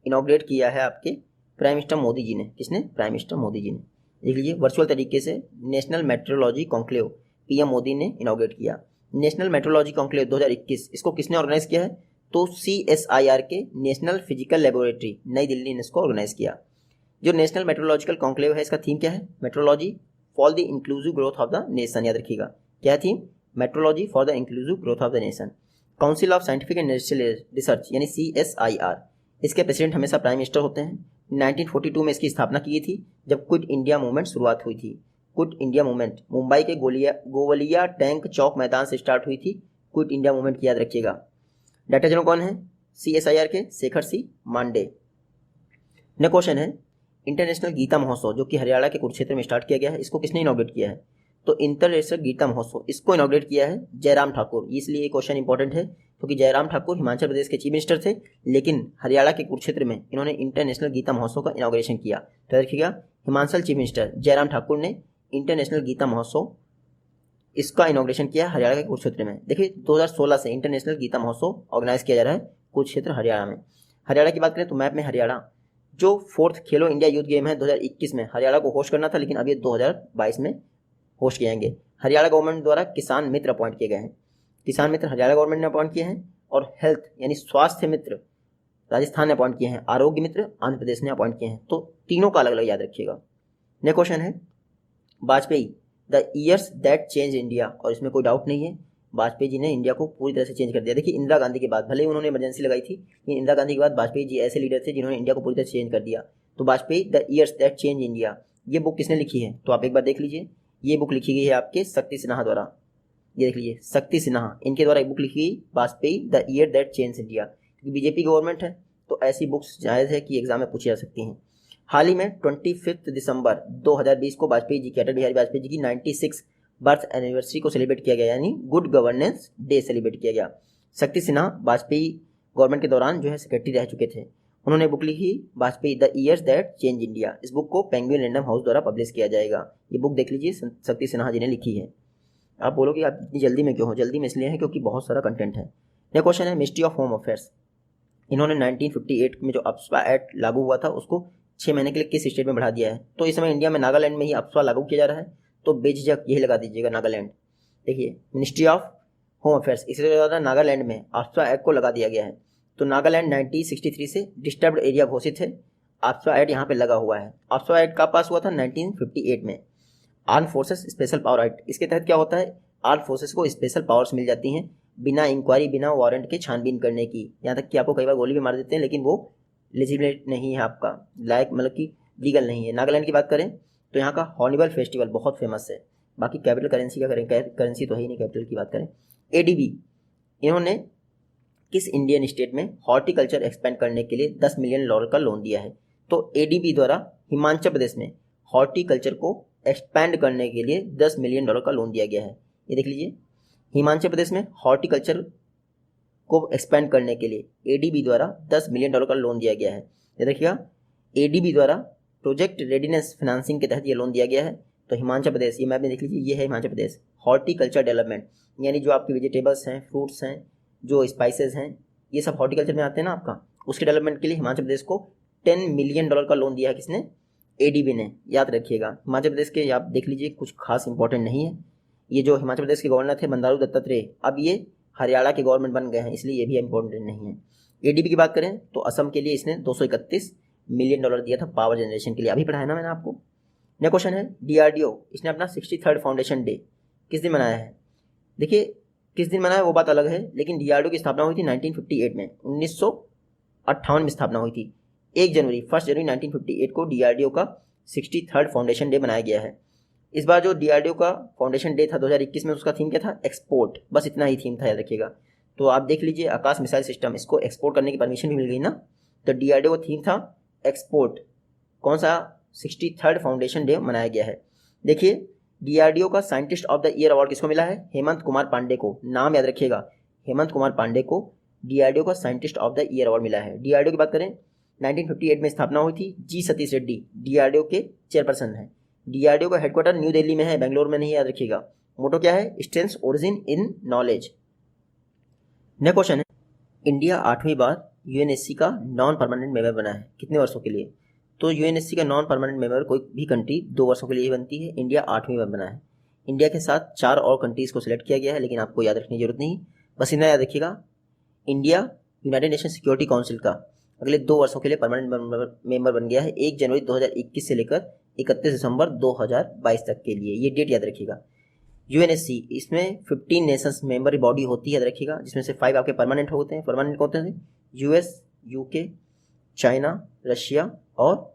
इनॉग्रेट किया है आपके प्राइम मिनिस्टर मोदी जी ने। किसने? प्राइम मिनिस्टर मोदी जी ने। देख लीजिए वर्चुअल तरीके से national metrology conclave PM Modi ने इनॉग्रेट किया। नेशनल मेट्रोलॉजी कॉन्क्लेव 2021 इसको किसने ऑर्गेनाइज किया है? तो CSIR के नेशनल फिजिकल लेबोरेटरी नई दिल्ली ने इसको ऑर्गेनाइज किया। जो नेशनल मेट्रोलॉजिकल कॉन्क्लेव है इसका थीम क्या है? Metrology for the inclusive growth of the nation. याद रखिएगा क्या theme? Metrology for the inclusive growth of the nation. Council of scientific and industrial research यानी CSIR, इसके प्रेसिडेंट हमेशा प्राइम मिनिस्टर होते हैं। 1942 में इसकी स्थापना की गई थी जब क्विट इंडिया मूवमेंट शुरुआत हुई थी। क्विट इंडिया मूवमेंट मुंबई के गोवलिया टैंक चौक मैदान से स्टार्ट हुई थी। क्विट इंडिया मूवमेंट की याद रखिएगा। डाटा जनरल कौन है? CSIR के शेखर सी मांडे। नेक्स्ट क्वेश्चन है इंटरनेशनल गीता महोत्सव जो कि हरियाणा के कुरुक्षेत्र में स्टार्ट किया गया है, इसको किसने इनॉग्रेट किया है? तो इंटरनेशनल गीता महोत्सव इसको इनॉग्रेट किया है जयराम ठाकुर। इसलिए ये क्वेश्चन इंपॉर्टेंट है क्योंकि जयराम ठाकुर हिमाचल प्रदेश के चीफ मिनिस्टर थे, लेकिन हरियाणा के कुरुक्षेत्र में इन्होंने इंटरनेशनल गीता महोत्सव का इनॉग्रेशन किया। तो देखिएगा हिमाचल चीफ मिनिस्टर जयराम ठाकुर ने इंटरनेशनल गीता महोत्सव इसका इनॉग्रेशन किया हरियाणा के कुरुक्षेत्र में। देखिए 2016 से इंटरनेशनल गीता महोत्सव ऑर्गेनाइज किया जा रहा है कुरुक्षेत्र हरियाणा में। हरियाणा की बात करें तो मैप में हरियाणा जो 4th खेलो इंडिया यूथ गेम है 2021 में हरियाणा को होस्ट करना था, लेकिन अब ये 2022 में होस्ट किए जाएंगे। हरियाणा गवर्नमेंट द्वारा किसान मित्र अपॉइंट किए गए हैं। किसान मित्र हरियाणा गवर्नमेंट ने अपॉइंट किए हैं, और हेल्थ यानी स्वास्थ्य मित्र राजस्थान ने अपॉइंट किए हैं, आरोग्य मित्र आंध्र प्रदेश ने अपॉइंट किए हैं। तो तीनों का अलग अलग याद रखिएगा। नेक्स्ट क्वेश्चन है Vajpayee the years that change India, और इसमें कोई डाउट नहीं है वाजपेयी जी ने इंडिया को पूरी तरह से चेंज कर दिया। देखिए इंदिरा गांधी के बाद भले ही उन्होंने इमरजेंसी लगाई थी, लेकिन इंदिरा गांधी के बाद वाजपेयी जी ऐसे लीडर थे जिन्होंने इंडिया को पूरी तरह से चेंज कर दिया। तो Vajpayee the years that change India ये बुक किसने लिखी है? तो आप एक बार देख लीजिए, ये बुक लिखी गई है आपके शक्ति सिन्हा द्वारा। ये देख लीजिए शक्ति सिन्हा, इनके द्वारा एक बुक लिखी गई Vajpayee the year that change India. क्योंकि बीजेपी गवर्नमेंट है तो ऐसी बुक्स जायज़ है कि एग्जाम में पूछी जा सकती हैं। हाल ही में 25 दिसंबर 2020 को वाजपेयी जी की अटल बिहारी वाजपेयी जी की 96 बर्थ एनिवर्सरी को सेलिब्रेट किया गया, यानी गुड गवर्नेंस डे सेलिब्रेट किया गया। शक्ति सिन्हा वाजपेयी गवर्नमेंट के दौरान जो है सेक्रेटरी रह चुके थे। उन्होंने बुक लिखी Vajpayee the years that change India. इस बुक को पेंगुइन रैंडम हाउस द्वारा पब्लिश किया जाएगा। ये बुक देख लीजिए शक्ति सिन्हा जी ने लिखी है। आप बोलोगे आप इतनी जल्दी में क्यों हो? जल्दी में इसलिए है क्योंकि बहुत सारा कंटेंट है। नेक्स्ट क्वेश्चन है मिनिस्ट्री ऑफ होम अफेयर्स। इन्होंने 1958 में जो अप्सवा एक्ट लागू हुआ था उसको 6 महीने के लिए किस स्टेट में बढ़ा दिया है? तो इस समय इंडिया में नागालैंड में ही अप्सवा लागू किया जा रहा है। तो बेझिझक यही लगा दीजिएगा नागालैंड। देखिए मिनिस्ट्री ऑफ होम अफेयर्स, इससे ज़्यादा नागालैंड में आफ्सपा एक्ट को लगा दिया गया है। तो नागालैंड 1963 से डिस्टर्ब्ड एरिया घोषित है। आफ्सपा एक्ट यहाँ पे लगा हुआ है। आफ्सपा एक्ट का पास हुआ था 1958 में। Arm forces special power act, इसके तहत क्या होता है, आर्म फोर्सेस को स्पेशल पावर्स मिल जाती हैं बिना इंक्वायरी बिना वारंट के छानबीन करने की। यहाँ तक कि आपको कई बार गोली भी मार देते हैं, लेकिन वो लेजिटिमेट नहीं है, आपका लायक मतलब कि लीगल नहीं है। नागालैंड की बात करें तो यहाँ का हॉर्निबल फेस्टिवल बहुत फेमस है। बाकी कैपिटल करेंसी का करें, करेंसी तो है ही नहीं, कैपिटल की बात करें। एडीबी, इन्होंने किस इंडियन स्टेट में हॉर्टिकल्चर एक्सपेंड करने के लिए $10 मिलियन का लोन दिया है? तो एडीबी द्वारा हिमाचल प्रदेश में हॉर्टिकल्चर को एक्सपैंड करने के लिए $10 मिलियन का लोन दिया गया है। ये देख लीजिए, हिमाचल प्रदेश में हॉर्टिकल्चर को एक्सपैंड करने के लिए एडीबी द्वारा $10 मिलियन का लोन दिया गया है। ये देखिएगा, एडीबी द्वारा प्रोजेक्ट रेडीनेस फाइनेंसिंग के तहत ये लोन दिया गया है। तो हिमाचल प्रदेश, ये मैप में देख लीजिए, ये है हिमाचल प्रदेश हॉर्टिकल्चर डेवलपमेंट, यानी जो आपके वेजिटेबल्स हैं, फ्रूट्स हैं, जो स्पाइसेस हैं, ये सब हॉर्टिकल्चर में आते हैं ना आपका, उसके डेवलपमेंट के लिए हिमाचल प्रदेश को $10 मिलियन का लोन दिया है। किसने? एडीबी ने। याद रखिएगा, हिमाचल प्रदेश के आप देख लीजिए, कुछ खास इंपॉर्टेंट नहीं है। ये जो हिमाचल प्रदेश के गवर्नर थे बंडारू दत्तात्रेय, अब ये हरियाणा के गवर्नमेंट बन गए हैं, इसलिए ये भी इंपॉर्टेंट नहीं है। एडीबी की बात करें तो असम के लिए इसने $231 मिलियन दिया था पावर जनरेशन के लिए, अभी पढ़ाया ना मैंने आपको। नया क्वेश्चन है, डीआरडीओ, इसने अपना 63rd फाउंडेशन डे किस दिन मनाया है? देखिए किस दिन मनाया वो बात अलग है, लेकिन डीआरडीओ की स्थापना हुई थी 1958 में, 1958 में स्थापना हुई थी। 1 जनवरी 1958 को डीआरडीओ का 63rd फाउंडेशन डे मनाया गया है। इस बार जो डीआरडीओ का फाउंडेशन डे था 2021 में, उसका थीम क्या था? एक्सपोर्ट, बस इतना ही थीम था, याद रखिएगा। तो आप देख लीजिए, आकाश मिसाइल सिस्टम, इसको एक्सपोर्ट करने की परमिशन भी मिल गई ना, तो डीआरडीओ का थीम था एक्सपोर्ट। कौन सा? 63rd फाउंडेशन डे मनाया गया है। देखिए, डीआरडीओ का scientist of the year award किसको मिला है? हेमंत कुमार पांडे को। नाम याद रखिएगा, हेमंत कुमार पांडे को डीआरडीओ का scientist of the year award मिला है। डीआरडीओ की बात करें, 1958 में स्थापना हुई थी। जी सतीश रेड्डी डीआरडीओ के चेयरपर्सन है। डीआरडीओ का हेडक्वार्टर न्यू दिल्ली में है, बेंगलोर में नहीं, याद रखिएगा। मोटो क्या है? Strength origin in knowledge. Next question है, इंडिया 8वीं बार यूएनएससी का नॉन परमानेंट मेंबर बना है, कितने वर्षों के लिए? तो यूएनएससी का नॉन परमानेंट मेंबर कोई भी कंट्री 2 वर्षों के लिए ही बनती है। इंडिया 8वीं बार बना है। इंडिया के साथ 4 और कंट्रीज़ को सिलेक्ट किया गया है, लेकिन आपको याद रखने की जरूरत नहीं, बस इतना याद रखिएगा। India United nation security council का अगले 2 वर्षों के लिए परमानेंट मेंबर बन गया है, 1 जनवरी 2021 से लेकर 31 दिसंबर 2022 तक के लिए। ये डेट याद रखिएगा। यूएनएससी, इसमें 15 नेशंस मेंबर बॉडी होती है, याद रखिएगा, जिसमें से 5 आपके परमानेंट होते हैं। परमानेंट होते हैं यूएस, यूके, चाइना, रशिया और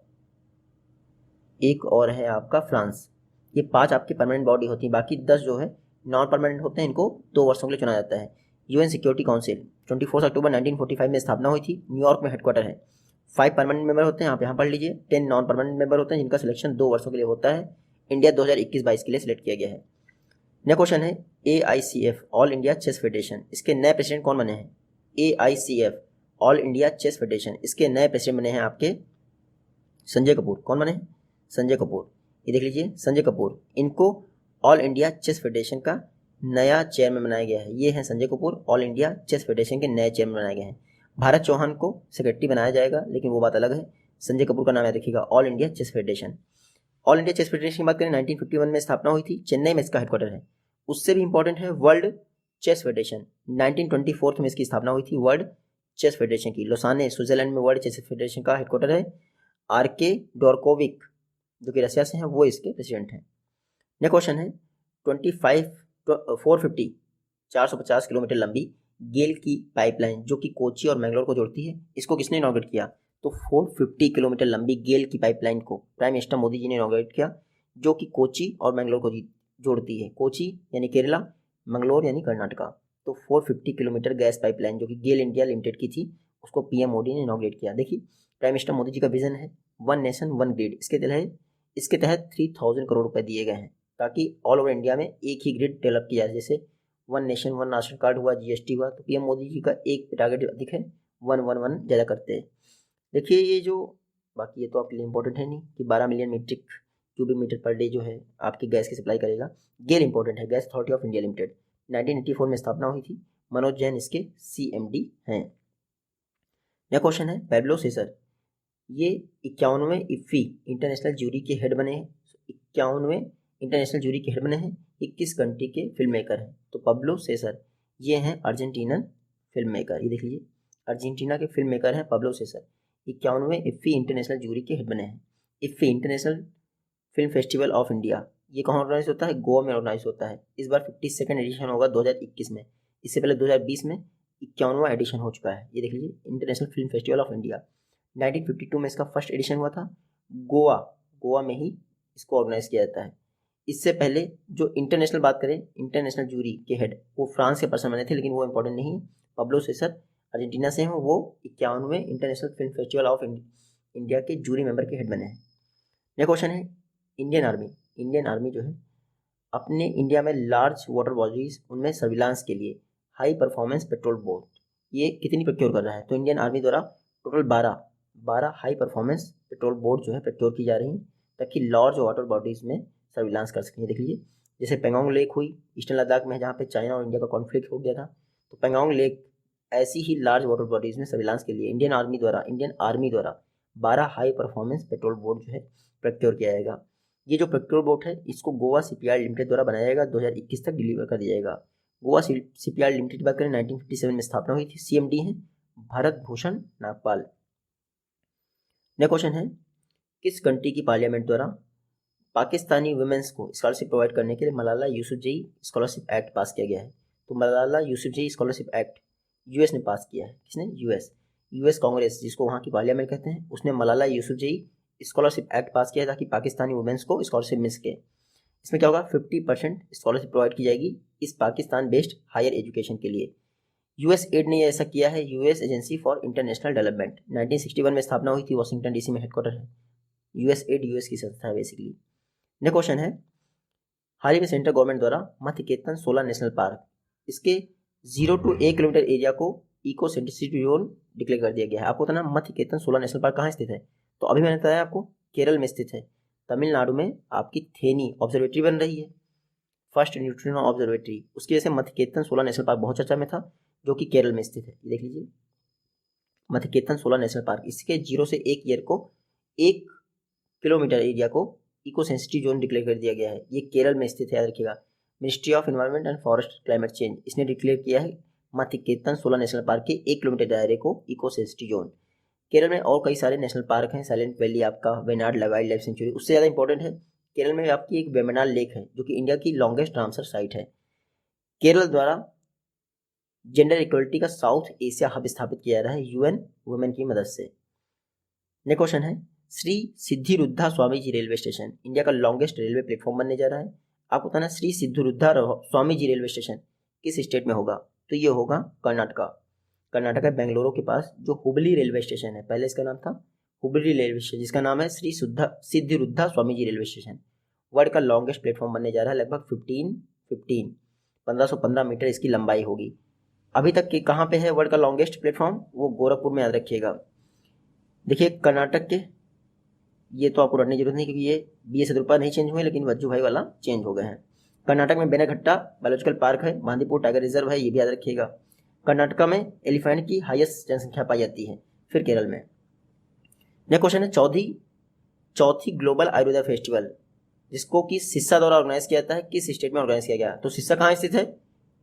एक और है आपका फ्रांस। ये 5 आपकी परमानेंट बॉडी होती है, बाकी 10 जो है नॉन परमानेंट होते हैं, इनको 2 वर्षों के लिए चुना जाता है। यूएन सिक्योरिटी काउंसिल 24 अक्टूबर 1945 में स्थापना हुई थी, न्यूयॉर्क में हेडक्वार्टर है। 5 परमानेंट मेंबर होते हैं, आप यहाँ पढ़ लीजिए। 10 नॉन परमानेंट मेंबर होते हैं, जिनका सिलेक्शन 2 वर्षों के लिए होता है। इंडिया 2021-22 के लिए सिलेक्ट किया गया है। नेक्स्ट क्वेश्चन है, AICF all India chess federation, इसके नए प्रेसिडेंट कौन बने हैं? AICF all India chess federation, इसके नए प्रेसिडेंट बने हैं आपके संजय कपूर। कौन बने हैं? संजय कपूर। ये देख लीजिए, संजय कपूर, इनको ऑल इंडिया चेस फेडरेशन का नया चेयरमैन बनाया गया है। ये हैं Sanjay Kapoor, all India chess federation के नए चेयरमैन बनाए गए हैं। भारत चौहान को सेक्रेटरी बनाया जाएगा, लेकिन वो बात अलग है। संजय कपूर का नाम याद रखिएगा, all India chess federation. All India chess federation की बात करें, 1951 में स्थापना हुई थी, चेन्नई में इसका हेडक्वार्टर है। उससे भी इंपॉर्टेंट है वर्ल्ड चेस फेडरेशन, 1924 में इसकी स्थापना हुई थी, वर्ल्ड चेस फेडरेशन की। लोसाने स्विट्जरलैंड में वर्ल्ड चेस फेडरेशन का हेडक्वार्टर है। आरके डोरकोविक जो कि रशिया से हैं, वो इसके प्रेसिडेंट हैं। नेक्स्ट क्वेश्चन है, 450 किलोमीटर लंबी गेल की पाइपलाइन जो कि कोची और मैंगलोर को जोड़ती है, इसको किसने इनॉग्रेट किया? तो 450 किलोमीटर लंबी गेल की पाइपलाइन को प्राइम मिनिस्टर मोदी जी ने इनॉग्रेट किया, जो कि कोची और मैंगलोर को जोड़ती है। कोची यानी केरला, मैंगलोर यानी कर्नाटका। तो 450 किलोमीटर गैस पाइपलाइन जो कि गेल इंडिया लिमिटेड की थी, उसको पीएम मोदी ने इनॉग्रेट किया। देखिए, प्राइम मिनिस्टर मोदी जी का विजन है वन नेशन वन ग्रिड। इसके तहत 3000 करोड़ रुपए दिए गए हैं, ताकि ऑल ओवर इंडिया में एक ही ग्रिड डेवलप किया जाए। जैसे one nation one ration card हुआ, जीएसटी हुआ, तो पीएम मोदी जी का एक टारगेट अधिक है, 111 ज़्यादा करते हैं। देखिए, ये जो बाकी ये तो आपके लिए इंपॉर्टेंट है नहीं कि 12 million metric cubic metre per day जो है आपकी गैस की सप्लाई करेगा। गेल इंपॉर्टेंट है, gas authority of India limited, 1984 में स्थापना हुई थी। मनोज जैन इसके CMD हैं। यह क्वेश्चन है, पैब्लो सेसर, ये 51वें इफ्फी इंटरनेशनल ज्यूरी के हेड बने हैं। 51वें इंटरनेशनल जूरी के हेड बने हैं, ये किस कंट्री के फिल्म मेकर हैं? तो पब्लो सेसर, ये हैं अर्जेंटीनन फिल्म मेकर। ये देख लीजिए, अर्जेंटीना के फिल्म मेकर हैं पब्लो सेसर। 51वें इफ्फी इंटरनेशनल जूरी के हेड बने हैं। IFFI international film festival of India, ये कहाँ ऑर्गेनाइज होता है? गोवा में ऑर्गेनाइज होता है। इस बार 52वां एडिशन होगा 2021 में। इससे पहले 2020 में 51वां एडिशन हो चुका है। ये देख लीजिए, international film festival of India. 1952 में इसका फर्स्ट एडिशन हुआ था। गोवा में ही इसको ऑर्गेनाइज किया जाता है। इससे पहले जो इंटरनेशनल बात करें, इंटरनेशनल जूरी के हेड वो फ्रांस के पर्सन बने थे, लेकिन वो इंपॉर्टेंट नहीं है। पब्लो सेसर अर्जेंटीना से हैं, वो 51वें international film festival of India के जूरी मेंबर के हेड बने हैं। नेक्स्ट क्वेश्चन है इंडियन आर्मी जो है अपने इंडिया में लार्ज वाटर बॉडीज उनमें सर्विलांस के लिए हाई परफॉर्मेंस पेट्रोल बोट ये कितनी प्रोक्योर कर रहा है? तो इंडियन आर्मी द्वारा total 12 high performance petrol boat जो है प्रोक्योर की जा रही हैं, ताकि लार्ज वाटर बॉडीज में सर्विलांस कर सकें। देख लीजिए, जैसे पेंगोंग लेक हुई ईस्टर्न लद्दाख में, जहाँ पे चाइना और इंडिया का कॉन्फ्लिक्ट हो गया था, तो पेंगोंग लेक ऐसी ही लार्ज वाटर बॉडीज में सर्विलांस के लिए इंडियन आर्मी द्वारा 12 हाई परफॉर्मेंस पेट्रोल बोट जो है प्रोक्योर किया जाएगा। ये जो पेट्रोल बोट है इसको गोवा सीपीआर लिमिटेड द्वारा बनाया जाएगा, 2021 तक डिलीवर कर दिया जाएगा। गोवा सीपीआर लिमिटेड की बात करें 1957 में स्थापना हुई थी। सीएमडी हैं भरत भूषण नागपाल। नेक्स्ट क्वेश्चन है किस कंट्री की पार्लियामेंट द्वारा पाकिस्तानी वुमेन्स को स्कॉलरशिप प्रोवाइड करने के लिए मलाला यूसुफजई स्कॉलरशिप एक्ट पास किया गया है? तो Malala Yousafzai scholarship act US ने पास किया है। किसने? यूएस कांग्रेस, जिसको वहाँ की पार्लियामेंट कहते हैं, उसने मलाला यूसुफजई स्कॉलरशिप एक्ट पास किया ताकि पाकिस्तानी वुमेन्स को स्कॉलरशिप मिल सके। इसमें क्या होगा? 50% स्कॉलरशिप प्रोवाइड की जाएगी इस पाकिस्तान बेस्ड हायर एजुकेशन के लिए। यूएस एड ने ऐसा किया है, US agency for international development. 1961 में स्थापना हुई थी, वाशिंगटन डीसी में हेडक्वार्टर है। यूएस एड यूएस की संस्था है बेसिकली। नेक्स्ट क्वेश्चन है हाल ही में सेंट्रल गवर्नमेंट द्वारा मध्यकेतन 16 नेशनल पार्क इसके 0 to 1 किलोमीटर एरिया को इको सेंसिटिव जोन डिक्लेयर कर दिया गया है। आपको पता ना मध्यकेतन 16 नेशनल पार्क कहाँ स्थित है? तो अभी मैंने बताया आपको केरल में स्थित है। तमिलनाडु में आपकी थेनी ऑब्जर्वेटरी बन रही है, फर्स्ट न्यूट्रिनो ऑब्जर्वेटरी, उसकी वजह से मध्यकेतन 16 नेशनल पार्क बहुत चर्चा में था, जो कि केरल में स्थित है। ये देख लीजिए, मध्यकेतन 16 नेशनल पार्क, इसके 0 से 1 ईयर को 1 किलोमीटर एरिया को इको सेंसिटिव जोन डिक्लेयर कर दिया गया है। ये केरल में स्थित है, याद रखिएगा। Ministry of environment and forest climate change इसने डिक्लेयर किया है मध्यकेतन 16 नेशनल पार्क के 1 किलोमीटर दायरे को इको सेंसिटिव जोन। केरल में और कई सारे नेशनल पार्क हैं, साइलेंट वैली आपका, वेनाड वाइल्ड लाइफ सेंचुरी। उससे ज़्यादा इंपॉर्टेंट है केरल में आपकी एक वेमनाड लेक है, जो कि इंडिया की लॉन्गेस्ट रामसर साइट है। केरल द्वारा जेंडर इक्वलिटी का साउथ एशिया हब स्थापित किया जा रहा है यूएन वुमेन की मदद से। नेक्स्ट क्वेश्चन है Shri सिद्धिरुद्धा Swami ji railway station India का लॉन्गेस्ट रेलवे प्लेटफॉर्म बनने जा रहा है। आपको बताना श्री सिद्धिरुद्धा स्वामी जी रेलवे स्टेशन किस स्टेट में होगा? तो ये होगा कर्नाटका बेंगलुरु के पास जो हुबली रेलवे स्टेशन है, पहले इसका नाम था हुबली रेलवे स्टेशन, जिसका नाम है Shri सिद्धिरुद्धा Swami ji railway station. World का लॉन्गेस्ट प्लेटफॉर्म बनने जा रहा है, लगभग 1515 मीटर इसकी लंबाई होगी। अभी तक के कहाँ पे है वर्ल्ड का लॉन्गेस्ट प्लेटफॉर्म? वो गोरखपुर में, याद रखिएगा। देखिए कर्नाटक के, ये तो आपको रटने की जरूरत नहीं क्योंकि ये BS यदुरप्पा नहीं चेंज हुए, लेकिन वज्जू भाई वाला चेंज हो गए हैं। कर्नाटक में बेनाघट्टा बायोलॉजिकल पार्क है, बांदीपुर टाइगर रिजर्व है, ये भी याद रखिएगा। कर्नाटका में एलिफेंट की हाईएस्ट जनसंख्या पाई जाती है। फिर केरल में। नेक्स्ट क्वेश्चन है चौथी ग्लोबल आयुर्वेदा फेस्टिवल, जिसको कि सिस्सा द्वारा ऑर्गेनाइज किया जाता है, किस स्टेट में ऑर्गेनाइज किया गया? तो सिस्सा कहाँ स्थित है?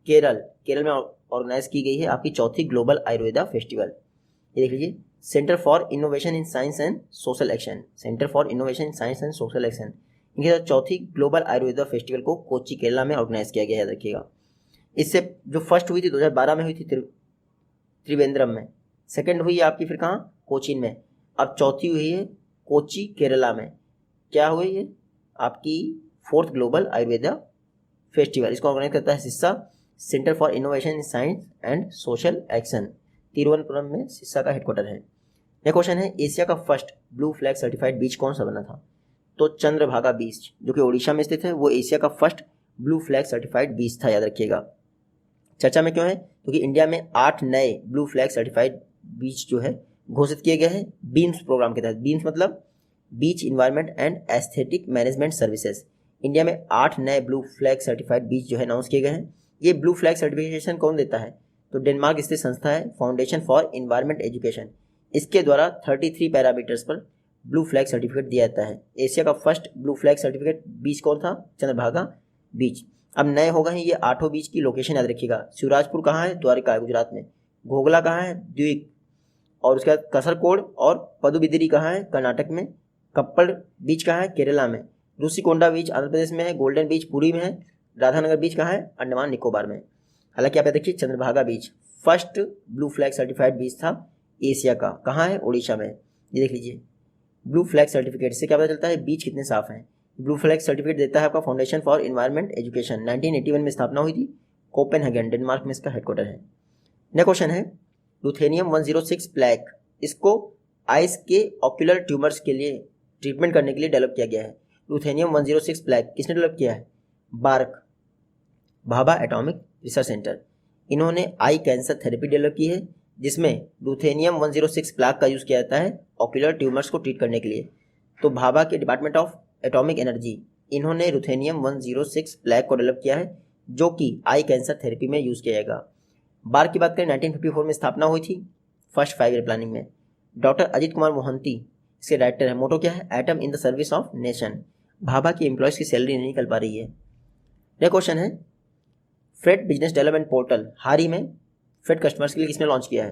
केरल में ऑर्गेनाइज की गई है आपकी चौथी ग्लोबल आयुर्वेदा फेस्टिवल। ये देख लीजिए, centre for innovation in science and social action, इनके चौथी ग्लोबल आयुर्वेदा फेस्टिवल को कोच्चि केरला में ऑर्गेनाइज किया गया है, याद रखिएगा। इससे जो फर्स्ट हुई थी 2012 में हुई थी त्रिवेंद्रम में, सेकंड हुई है आपकी फिर कहाँ? कोचीन में। अब चौथी हुई है कोच्चि केरला में। क्या हुई है? आपकी 4th ग्लोबल आयुर्वेदा फेस्टिवल। इसको ऑर्गेनाइज करता है CISSA, centre for innovation in science and social action, Thiruvananthapuram में सिस्सा का हेडक्वार्टर है। नेक्स्ट क्वेश्चन है एशिया का first blue flag certified beach कौन सा बना था? तो चंद्रभागा बीच, जो कि ओडिशा में स्थित है, वो एशिया का फर्स्ट ब्लू फ्लैग सर्टिफाइड बीच था, याद रखिएगा। चर्चा में क्यों है? क्योंकि इंडिया में 8 नए ब्लू फ्लैग सर्टिफाइड बीच जो है घोषित किए गए हैं बीम्स प्रोग्राम के तहत। बीम्स मतलब beach environment and aesthetic management services. India में 8 नए ब्लू फ्लैग सर्टिफाइड बीच जो है अनाउंस किए गए हैं। ये ब्लू फ्लैग सर्टिफिकेशन कौन देता है? तो डेनमार्क स्थित संस्था है फाउंडेशन फॉर इन्वायरमेंट एजुकेशन। इसके द्वारा 33 पैरामीटर्स पर ब्लू फ्लैग सर्टिफिकेट दिया जाता है। एशिया का फर्स्ट ब्लू फ्लैग सर्टिफिकेट बीच कौन था? चंद्रभागा बीच। अब नए हो गए हैं ये 8 बीच की लोकेशन याद रखिएगा। शिवराजपुर कहाँ है? द्वारिका गुजरात में। घोघला कहाँ है? द्वीप। और उसके बाद कसरकोड और पदुबिद्री कहाँ है? कर्नाटक में। कप्पड़ बीच कहाँ है? केरला में। रूसीकोंडा बीच आंध्र प्रदेश में है। गोल्डन बीच पुरी में है। राधानगर बीच कहाँ है? अंडमान निकोबार में। हालांकि आप देखिए चंद्रभागा बीच फर्स्ट ब्लू फ्लैग सर्टिफाइड बीच था एशिया का। कहाँ है? उड़ीसा में। ये देख लीजिए ब्लू फ्लैग सर्टिफिकेट से क्या पता चलता है बीच कितने साफ हैं। ब्लू फ्लैग सर्टिफिकेट देता है आपका फाउंडेशन फॉर एनवायरमेंट एजुकेशन। 1981 में स्थापना हुई थी। कोपेनहेगन डेनमार्क में इसका हेडक्वार्टर है। नेक्स्ट क्वेश्चन है लुथेनियम 106 प्लैग, इसको आइस के ऑक्यूलर ट्यूमर्स के लिए ट्रीटमेंट करने के लिए डेवलप किया गया है। लुथेनियम 106 प्लैग किसने डेवलप किया है? BARC, Bhabha atomic research centre. इन्होंने आई कैंसर थेरेपी डेवलप की है जिसमें लुथेनियम 106 प्लैग का यूज़ किया जाता है ऑक्यूलर ट्यूमर्स को ट्रीट करने के लिए। तो भाभा के डिपार्टमेंट ऑफ एटॉमिक एनर्जी इन्होंने लुथेनियम 106 प्लैग को डेवलप किया है जो कि आई कैंसर थेरेपी में यूज़ किया जाएगा। बार्क की बात करें 1954 में स्थापना हुई थी फर्स्ट 5 ईयर प्लानिंग में। डॉक्टर अजित कुमार मोहंती इसके डायरेक्टर है। मोटो क्या है? Atom in the service of nation. Bhabha की एम्प्लॉयज़ की सैलरी नहीं निकल पा रही है। नेक्स्ट क्वेश्चन है फ्रेट बिजनेस डेवलपमेंट पोर्टल हाल ही में फ्रेट कस्टमर्स के लिए किसने लॉन्च किया है?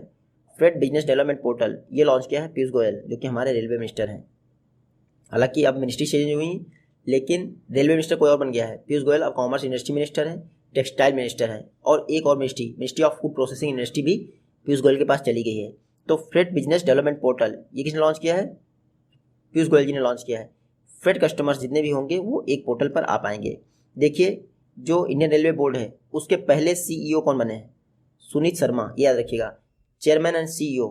फ्रेट बिजनेस डेवलपमेंट पोर्टल ये लॉन्च किया है पीयूष गोयल जो कि हमारे रेलवे मिनिस्टर हैं। हालांकि अब मिनिस्ट्री चेंज हुई लेकिन रेलवे मिनिस्टर कोई और बन गया है। पीयूष गोयल अब कॉमर्स इंडस्ट्री मिनिस्टर है, टेक्सटाइल मिनिस्टर है और एक और ministry of food processing industry भी पीयूष गोयल के पास चली गई है। तो फ्रेट बिजनेस डेवलपमेंट पोर्टल ये किसने लॉन्च किया है? पीयूष गोयल जी ने लॉन्च किया है। फ्रेट कस्टमर्स जितने भी होंगे वो एक पोर्टल पर आ पाएंगे। देखिए जो इंडियन रेलवे बोर्ड है उसके पहले सीईओ कौन बने हैं? सुनीत शर्मा, ये याद रखिएगा। चेयरमैन एंड सीईओ,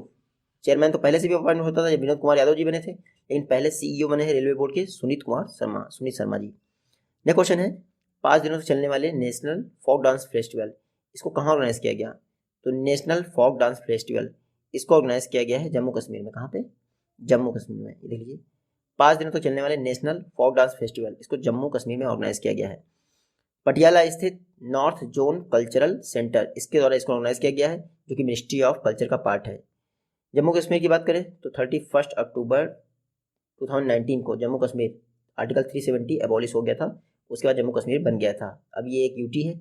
चेयरमैन तो पहले से भी अपॉइंट होता था जब विनोद कुमार यादव जी बने थे, लेकिन पहले सीईओ बने हैं रेलवे बोर्ड के सुनीत शर्मा जी। नेक्स्ट क्वेश्चन है 5 दिनों से चलने वाले नेशनल फोक डांस फेस्टिवल इसको कहाँ ऑर्गेनाइज किया गया? तो नेशनल फोक डांस फेस्टिवल इसको ऑर्गेनाइज किया गया है जम्मू कश्मीर में। कहाँ पे? जम्मू कश्मीर में। देख लीजिए 5 दिनों तक चलने वाले नेशनल फोक डांस फेस्टिवल इसको जम्मू कश्मीर में ऑर्गेनाइज किया गया है। पटियाला स्थित नॉर्थ जोन कल्चरल सेंटर इसके द्वारा इसको ऑर्गेनाइज किया गया है जो कि मिनिस्ट्री ऑफ कल्चर का पार्ट है। जम्मू कश्मीर की बात करें तो 31 अक्टूबर 2019 को जम्मू कश्मीर आर्टिकल 370 एबॉलिश हो गया था। उसके बाद जम्मू कश्मीर बन गया था। अब ये एक यूटी है।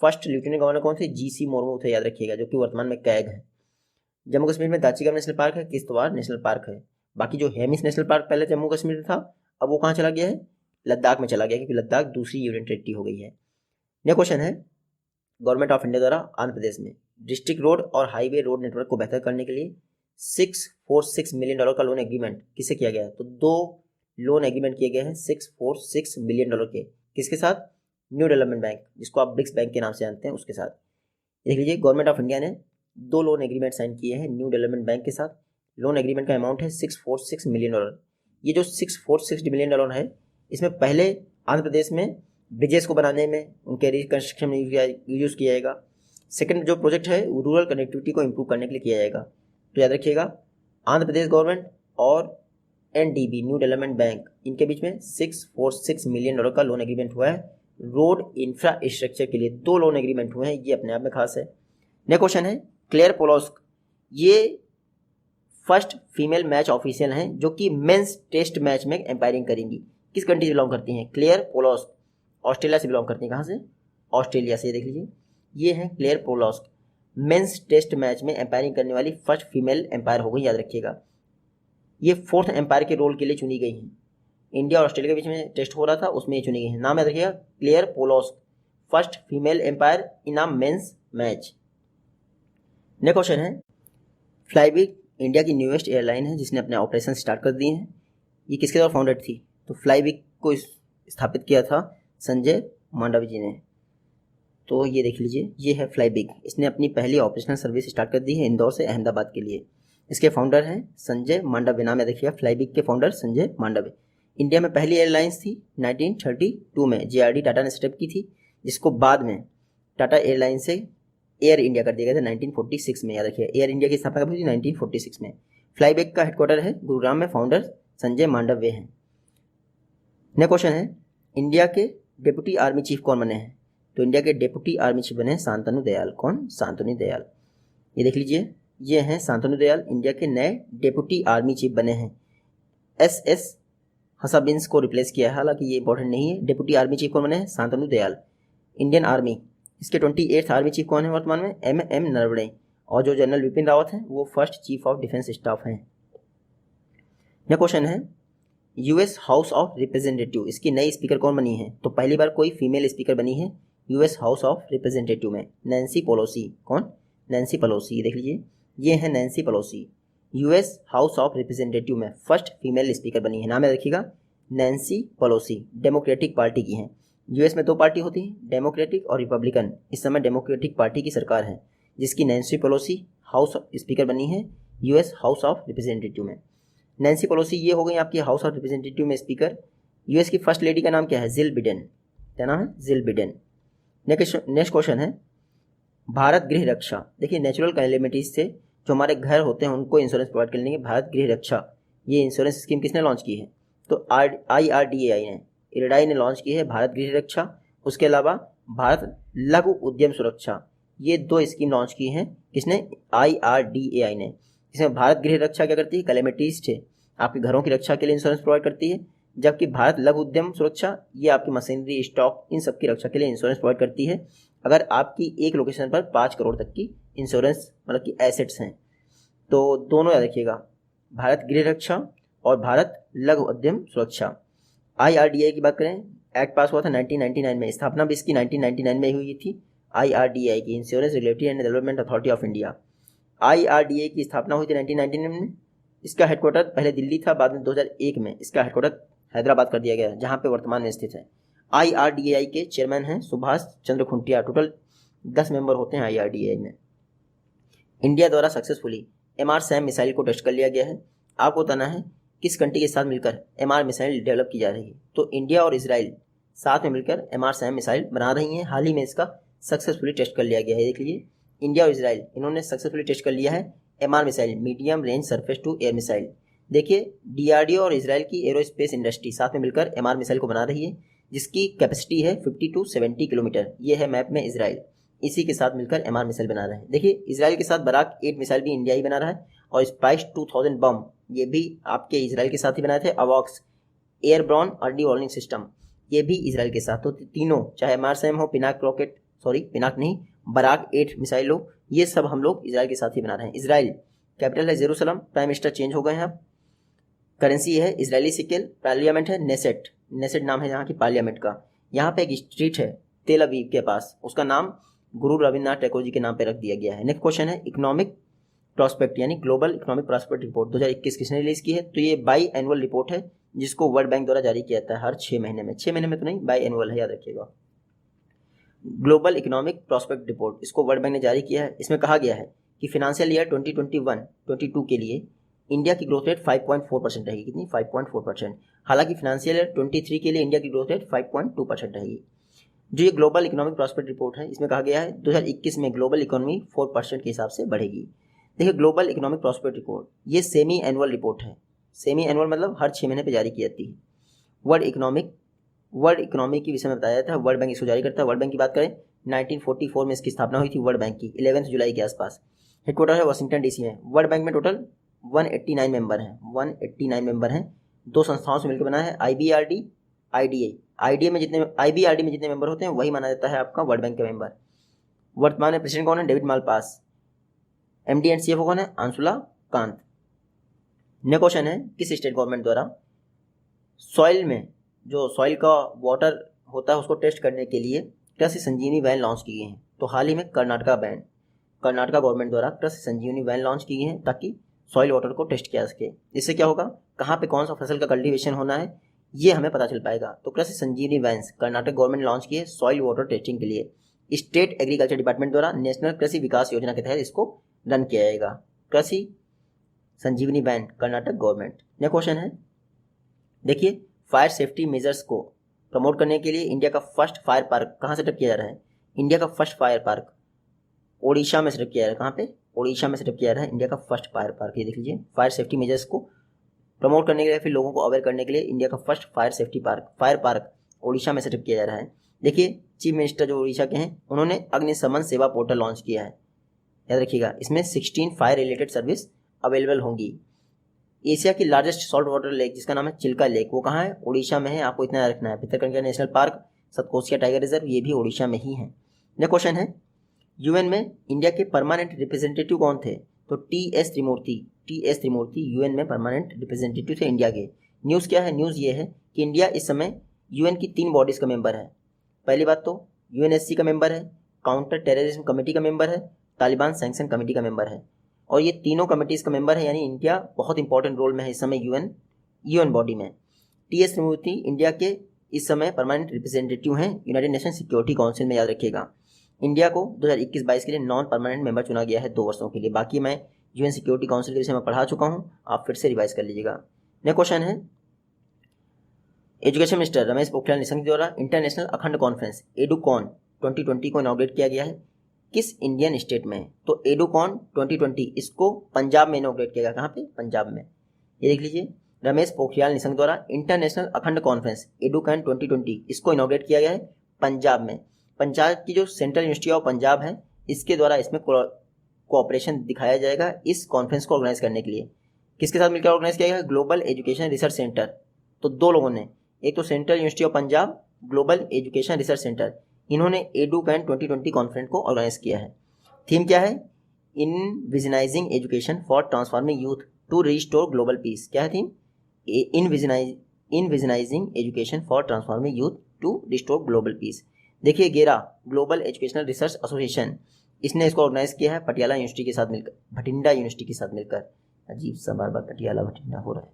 फर्स्ट लेफ्टिनेंट गवर्नर कौन थे? जीसी मुर्मू थे, याद रखिएगा, जो कि वर्तमान में कैग है। जम्मू कश्मीर में दाचीगम नेशनल पार्क है, किश्तवाड़ नेशनल पार्क है। बाकी जो हेमिस नेशनल पार्क पहले जम्मू कश्मीर में था अब वो कहाँ चला गया है? लद्दाख में चला गया क्योंकि लद्दाख दूसरी यूनियन टेरिटरी हो गई है। नेक्स्ट क्वेश्चन है गवर्नमेंट ऑफ इंडिया द्वारा आंध्र प्रदेश में डिस्ट्रिक्ट रोड और हाईवे रोड नेटवर्क को बेहतर करने के लिए $646 मिलियन का लोन एग्रीमेंट किससे किया गया है? तो 2 लोन एग्रीमेंट किए गए हैं $646 मिलियन के। किसके साथ? न्यू डेवलपमेंट बैंक जिसको आप ब्रिक्स बैंक के नाम से जानते हैं उसके साथ। देख लीजिए गवर्नमेंट ऑफ इंडिया ने 2 लोन एग्रीमेंट साइन किए हैं न्यू डेवलपमेंट बैंक के साथ। लोन एग्रीमेंट का अमाउंट है $646 मिलियन। ये जो $646 मिलियन है इसमें पहले आंध्र प्रदेश में ब्रिजेस को बनाने में उनके रिकंस्ट्रक्शन में यूज़ किया जाएगा। सेकंड जो प्रोजेक्ट है वो रूरल कनेक्टिविटी को इम्प्रूव करने के लिए किया जाएगा। तो याद रखिएगा आंध्र प्रदेश गवर्नमेंट और एनडीबी न्यू डेवलपमेंट बैंक इनके बीच में $646 मिलियन का लोन एग्रीमेंट हुआ है रोड इंफ्रास्ट्रक्चर के लिए। 2 लोन एग्रीमेंट हुए हैं, ये अपने आप में खास है। नेक्स्ट क्वेश्चन है क्लेयर पोलोस्क, ये फर्स्ट फीमेल मैच ऑफिशियल हैं जो कि मेंस टेस्ट मैच में एम्पायरिंग करेंगी। किस कंट्री से बिलोंग करती हैं? क्लेयर पोलोस्क ऑस्ट्रेलिया से बिलोंग करती हैं। कहाँ से? ऑस्ट्रेलिया से। देख लीजिए ये हैं क्लेयर पोलोस्क। मेंस टेस्ट मैच में एम्पायरिंग करने वाली फर्स्ट फीमेल एम्पायर हो गई, याद रखिएगा। ये 4th एम्पायर के रोल के लिए चुनी गई हैं। इंडिया और ऑस्ट्रेलिया के बीच में टेस्ट हो रहा था उसमें ये चुनी गई है। नाम याद रखिएगा Claire Polosak, first female umpire in a men's match. Next question है फ्लाईबिग इंडिया की न्यूएस्ट एयरलाइन है जिसने अपने ऑपरेशन स्टार्ट कर दिए हैं। ये किसके द्वारा फाउंडेड थी? तो फ्लाईबिग को स्थापित किया था संजय मांडवी जी ने। तो ये देख लीजिए ये है फ्लाईबिग, इसने अपनी पहली ऑपरेशनल सर्विस स्टार्ट कर दी है इंदौर से अहमदाबाद के लिए। इसके फाउंडर हैं संजय मांडवे। नाम याद रखिएगा फ्लाईबिग के फाउंडर संजय मांडवे। इंडिया में पहली एयरलाइंस थी 1932 में जेआरडी टाटा ने सेटअप की थी, जिसको बाद में टाटा एयरलाइन से एयर इंडिया कर दिया गया था 1946 में। याद रखिए एयर इंडिया की स्थापना कब हुई थी? 1946 में। फ्लाईबिग का हेडक्वार्टर है गुरुग्राम में, फाउंडर संजय मांडवे हैं। नेक्स्ट क्वेश्चन है इंडिया के डिप्टी आर्मी चीफ कौन बने हैं? तो इंडिया के डिप्टी आर्मी चीफ बने हैं शांतनु दयाल। कौन? शांतनु दयाल। ये देख लीजिए ये हैं शांतनु दयाल, इंडिया के नए डिप्टी आर्मी चीफ बने हैं। SS हसाबिन्स को रिप्लेस किया है, हालांकि ये इंपॉर्टेंट नहीं है। डिप्टी आर्मी चीफ कौन बने हैं? शांतनु दयाल। इंडियन आर्मी, इसके 28th आर्मी चीफ कौन है वर्तमान में? MM नरवणे। और जो जनरल विपिन रावत हैं वो first chief of defence staff हैं। यह क्वेश्चन है यूएस हाउस ऑफ रिप्रेजेंटेटिव, इसकी नई स्पीकर कौन बनी है? तो पहली बार कोई फीमेल स्पीकर बनी है यूएस हाउस ऑफ रिप्रेजेंटेटिव में, नैन्सी पेलोसी। कौन? Nancy Pelosi. देख लीजिए, ये है Nancy Pelosi, US house of representative में फर्स्ट फीमेल स्पीकर बनी है। नाम याद रखिएगा, नैन्सी पेलोसी। डेमोक्रेटिक पार्टी की हैं। यूएस में 2 पार्टी होती है, डेमोक्रेटिक और रिपब्लिकन। इस समय डेमोक्रेटिक पार्टी की सरकार है, जिसकी नैन्सी पेलोसी हाउस स्पीकर बनी है यूएस हाउस ऑफ रिप्रेजेंटेटिव में। नैन्सी पेलोसी ये हो गई आपकी हाउस ऑफ रिप्रेजेंटेटिव में स्पीकर। यूएस की फर्स्ट लेडी का नाम क्या है? जिल बिडेन। क्या नाम है? जिल बिडेन। नेक्स्ट क्वेश्चन है भारत गृह रक्षा। देखिए, नेचुरल कैलेमिटीज से जो हमारे घर होते हैं उनको इंश्योरेंस प्रोवाइड करने के भारत गृह रक्षा, ये इंश्योरेंस स्कीम किसने लॉन्च की है? तो IRDAI ने, इरडाई ने लॉन्च की है भारत गृह रक्षा। उसके अलावा भारत लघु उद्यम सुरक्षा, ये 2 स्कीम लॉन्च की हैं। किसने? IRDAI ने। इसमें भारत गृह रक्षा क्या करती है? कैलेमिटीज से आपके घरों की रक्षा के लिए इंश्योरेंस प्रोवाइड करती है, जबकि भारत लघु उद्यम सुरक्षा ये आपकी मशीनरी, स्टॉक, इन सब की रक्षा के लिए इंश्योरेंस प्रोवाइड करती है अगर आपकी एक लोकेशन पर 5 करोड़ तक की इंश्योरेंस मतलब कि एसेट्स हैं। तो दोनों याद रखिएगा, भारत गृह रक्षा और भारत लघु उद्यम सुरक्षा। IRDAI की बात करें, एक्ट पास हुआ था 1999 में, स्थापना भी इसकी 1999 में हुई थी। IRDAI की, insurance regulatory and development authority of India. IRDAI की स्थापना हुई थी 1999 में। इसका हेडक्वार्टर पहले दिल्ली था, बाद में 2001 में इसका हेडक्वार्टर हैदराबाद कर दिया गया, जहाँ पे वर्तमान में स्थित है। IRDAI के चेयरमैन हैं सुभाष चंद्र खुंटिया। टोटल 10 मेंबर होते हैं IRDAI में। इंडिया द्वारा सक्सेसफुली MR SAM मिसाइल को टेस्ट कर लिया गया है। आपको बताना है किस कंट्री के साथ मिलकर MR मिसाइल डेवलप की जा रही है। तो इंडिया और इजराइल साथ में मिलकर MR SAM मिसाइल बना रही हैं। हाल ही में इसका सक्सेसफुली टेस्ट कर लिया गया है। देख लीजिए, इंडिया और इजराइल इन्होंने सक्सेसफुली टेस्ट कर लिया है MR missile, medium range surface to air missile. देखिए, DRDO और इजराइल की एरोस्पेस इंडस्ट्री साथ में मिलकर MR मिसाइल को बना रही है, जिसकी कैपेसिटी है 50 to 70 किलोमीटर। ये है मैप में इजराइल, इसी के साथ मिलकर MR मिसाइल बना रहे हैं। देखिए, इजराइल के साथ बराक 8 मिसाइल भी इंडिया ही बना रहा है, और स्पाइस 2000 बम ये भी आपके इजराइल के साथ ही बनाए थे। अवॉक्स एयरब्रॉन अर्ली वार्निंग सिस्टम ये भी इजराइल के साथ। तो तीनों, चाहे MR SAM हो, पिनाक रॉकेट, सॉरी पिनाक नहीं, बराक 8 मिसाइल हो, ये सब हम लोग इजराइल के साथ ही बना रहे हैं। इजराइल कैपिटल है जेरूसलम, प्राइम मिनिस्टर चेंज हो गए हैं अब, करेंसी है इजरायली सिकेल, पार्लियामेंट है नेसेट, नेसेट नाम है यहाँ की पार्लियामेंट का। यहाँ पे एक स्ट्रीट है तेल अवीव के पास, उसका नाम गुरु रविन्द्रनाथ टैगोर जी के नाम पे रख दिया गया है। नेक्स्ट क्वेश्चन है इकोनॉमिक प्रॉस्पेक्ट यानी ग्लोबल इकोनॉमिक प्रॉस्पेक्ट रिपोर्ट 2021 किसने रिलीज की है? तो ये बाई एनुअल रिपोर्ट है, जिसको वर्ल्ड बैंक द्वारा जारी किया जाता है हर 6 महीने में। 6 महीने में तो नहीं, बाई एनुअल है, याद रखिएगा। ग्लोबल इकोनॉमिक प्रॉस्पेक्ट रिपोर्ट, इसको वर्ल्ड बैंक ने जारी किया है। इसमें कहा गया है कि फाइनेंशियल ईयर 2021-22 के लिए इंडिया की ग्रोथ रेट 5.4% रहेगी। कितनी? 5.4%। हालांकि फाइनेंशियल ईयर 23 के लिए इंडिया की ग्रोथ रेट 5.2% रहेगी। जो ये ग्लोबल इकोनॉमिक प्रॉस्पेक्ट रिपोर्ट है, इसमें कहा गया है 2021 में ग्लोबल इकोनॉमी 4% के हिसाब से बढ़ेगी। देखिए, ग्लोबल इकोनॉमिक प्रॉस्पेक्ट रिपोर्ट ये सेमी एनुअल रिपोर्ट है। सेमी एनुअल मतलब हर 6 महीने पर जारी की जाती है। वर्ल्ड इकोनॉमी के विषय में बताया जाता है, वर्ल्ड बैंक इसको जारी करता है। वर्ल्ड बैंक की बात करें, 1944 में इसकी स्थापना हुई थी वर्ल्ड बैंक की, 11 जुलाई के आसपास। हेडक्वार्टर है वाशिंगटन डीसी में। वर्ल्ड बैंक में टोटल 189 मेंबर हैं, 189 मेंबर हैं। 2 संस्थाओं से मिलकर बना है, IBRD, IDA। IBRD में जितने मेंबर होते हैं वही माना जाता है आपका वर्ल्ड बैंक का मेंबर। वर्तमान में प्रेसिडेंट कौन है? David Malpass. MD and CFO कौन है? अंशुला कांत। नेक्स्ट क्वेश्चन है किस स्टेट गवर्नमेंट द्वारा सॉइल में जो सॉइल का वाटर होता है उसको टेस्ट करने के लिए कृषि संजीवनी वैन लॉन्च की गई है? तो हाल ही में कर्नाटका गवर्नमेंट द्वारा कृषि संजीवनी वैन लॉन्च की गई है, ताकि सॉइल वाटर को टेस्ट किया सके। इससे क्या होगा, कहाँ पे कौन सा फसल का कल्टीवेशन होना है ये हमें पता चल पाएगा। तो कृषि संजीवनी वैन्स कर्नाटक गवर्नमेंट लॉन्च की है सॉइल वाटर टेस्टिंग के लिए। स्टेट एग्रीकल्चर डिपार्टमेंट द्वारा नेशनल कृषि विकास योजना के तहत इसको रन किया जाएगा। Krishi Sanjeevani van Karnataka government. Next question है, देखिए, फायर सेफ्टी मेजर्स को प्रमोट करने के लिए इंडिया का फर्स्ट फायर पार्क कहाँ सेटअप किया जा रहा है? इंडिया का फर्स्ट फायर पार्क ओडिशा में सेटअप किया जा रहा है। कहाँ पे? ओडिशा में सेटअप किया जा रहा है इंडिया का फर्स्ट फायर पार्क। ये देख लीजिए, फायर सेफ्टी मेजर्स को प्रमोट करने के लिए, फिर लोगों को अवेयर करने के लिए इंडिया का फर्स्ट फायर पार्क ओडिशा में सेटअप किया जा रहा है। देखिए, चीफ मिनिस्टर जो ओडिशा के हैं उन्होंने अग्निशमन सेवा पोर्टल लॉन्च किया है। याद रखिएगा, इसमें 16 फायर रिलेटेड सर्विस अवेलेबल होंगी। एशिया की लार्जेस्ट सॉल्ट वाटर लेक जिसका नाम है चिल्का लेक, वो कहाँ है? उड़ीसा में है। आपको इतना याद रखना है। Bhitarkanika national park, Satkosia tiger reserve, ये भी उड़ीसा में ही है। नेक्स्ट क्वेश्चन है, यूएन में इंडिया के परमानेंट रिप्रेजेंटेटिव कौन थे? तो टी.एस. त्रिमूर्ति यूएन में परमानेंट रिप्रेजेंटेटिव थे इंडिया के। न्यूज़ क्या है? न्यूज़ ये है कि इंडिया इस समय यूएन की 3 बॉडीज़ का मेंबर है। पहली बात तो यूएनएससी का मेंबर है, काउंटर टेररिज्म कमेटी का मेंबर है, तालिबान सैंक्शन कमेटी का मेंबर है। और ये तीनों कमेटीज़ का मेंबर है, यानी इंडिया बहुत इंपॉर्टेंट रोल में है इस समय यूएन बॉडी में। टी.एस. त्रिमूर्ति इंडिया के इस समय परमानेंट रिप्रेजेंटेटिव हैं यूनाइटेड नेशन सिक्योरिटी काउंसिल में, याद रखिएगा। इंडिया को 2021-22 के लिए नॉन परमानेंट मेंबर चुना गया है 2 वर्षों के लिए। बाकी मैं यूएन सिक्योरिटी काउंसिल के विषय में पढ़ा चुका हूँ, आप फिर से रिवाइज कर लीजिएगा। नेक्स्ट क्वेश्चन है, एजुकेशन मिनिस्टर रमेश पोखरियाल निशंक द्वारा इंटरनेशनल अखंड कॉन्फ्रेंस एडुकॉन 2020 को इनॉग्रेट किया गया है किस इंडियन स्टेट में? तो एडुकॉन 2020 इसको पंजाब में इनॉग्रेट किया गया। कहाँ पे? पंजाब में। ये देख लीजिए, रमेश पोखरियाल निशंक द्वारा इंटरनेशनल अखंड कॉन्फ्रेंस एडुकॉन 2020 इसको इनॉग्रेट किया गया है पंजाब में। पंजाब की जो सेंट्रल यूनिवर्सिटी ऑफ पंजाब है, इसके द्वारा इसमें कोऑपरेशन दिखाया जाएगा इस कॉन्फ्रेंस को ऑर्गेनाइज करने के लिए। किसके साथ मिलकर ऑर्गेनाइज किया गया? Global education research centre. तो 2 लोगों ने, एक तो central university of Punjab, global education research centre, इन्होंने एडुकॉन 2020 कॉन्फ्रेंस को ऑर्गेनाइज किया है। थीम क्या है? Envisioning education for transforming youth to restore global peace. क्या है theme? Envisioning education for transforming youth to restore global peace. देखिए, गेरा ग्लोबल एजुकेशनल रिसर्च एसोसिएशन, इसने इसको ऑर्गेनाइज किया है पटियाला यूनिवर्सिटी के साथ मिलकर, भटिंडा यूनिवर्सिटी के साथ मिलकर। अजीब सा बार बार पटियाला भटिंडा हो रहा है,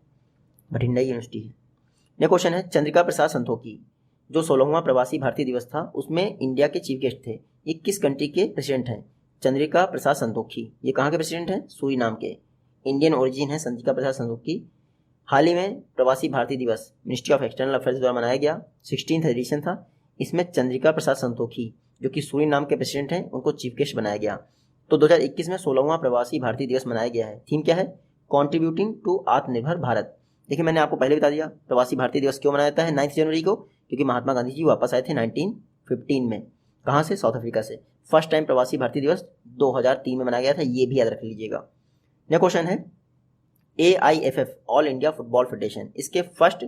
भटिंडा यूनिवर्सिटी है। नेक्स्ट क्वेश्चन है, चंद्रिका प्रसाद संतोखी जो 16वां प्रवासी भारतीय दिवस था उसमें इंडिया के चीफ गेस्ट थे, ये किस कंट्री के प्रेसिडेंट हैं? चंद्रिका प्रसाद संतोखी ये कहाँ के प्रेसिडेंट हैं? सूरीनाम के। इंडियन ओरिजिन है चंद्रिका प्रसाद संतोखी। हाल ही में प्रवासी भारतीय दिवस मिनिस्ट्री ऑफ एक्सटर्नल अफेयर्स द्वारा मनाया गया, 16th एडिशन था। इसमें चंद्रिका प्रसाद संतोखी जो कि सूरीनाम के प्रेसिडेंट हैं, उनको चीफ गेस्ट बनाया गया। तो 2021 में 16वां प्रवासी भारतीय दिवस मनाया गया है। थीम क्या है? कॉन्ट्रीब्यूटिंग टू आत्मनिर्भर भारत। देखिए, मैंने आपको पहले बता दिया प्रवासी भारतीय दिवस क्यों मनाया जाता है 9 जनवरी को, क्योंकि महात्मा गांधी जी वापस आए थे 1915 में। कहाँ से? साउथ अफ्रीका से। फर्स्ट टाइम प्रवासी भारतीय दिवस 2003 में मनाया गया था, ये भी याद रख लीजिएगा। नेक्स्ट क्वेश्चन है, AIFF all India football federation, इसके फर्स्ट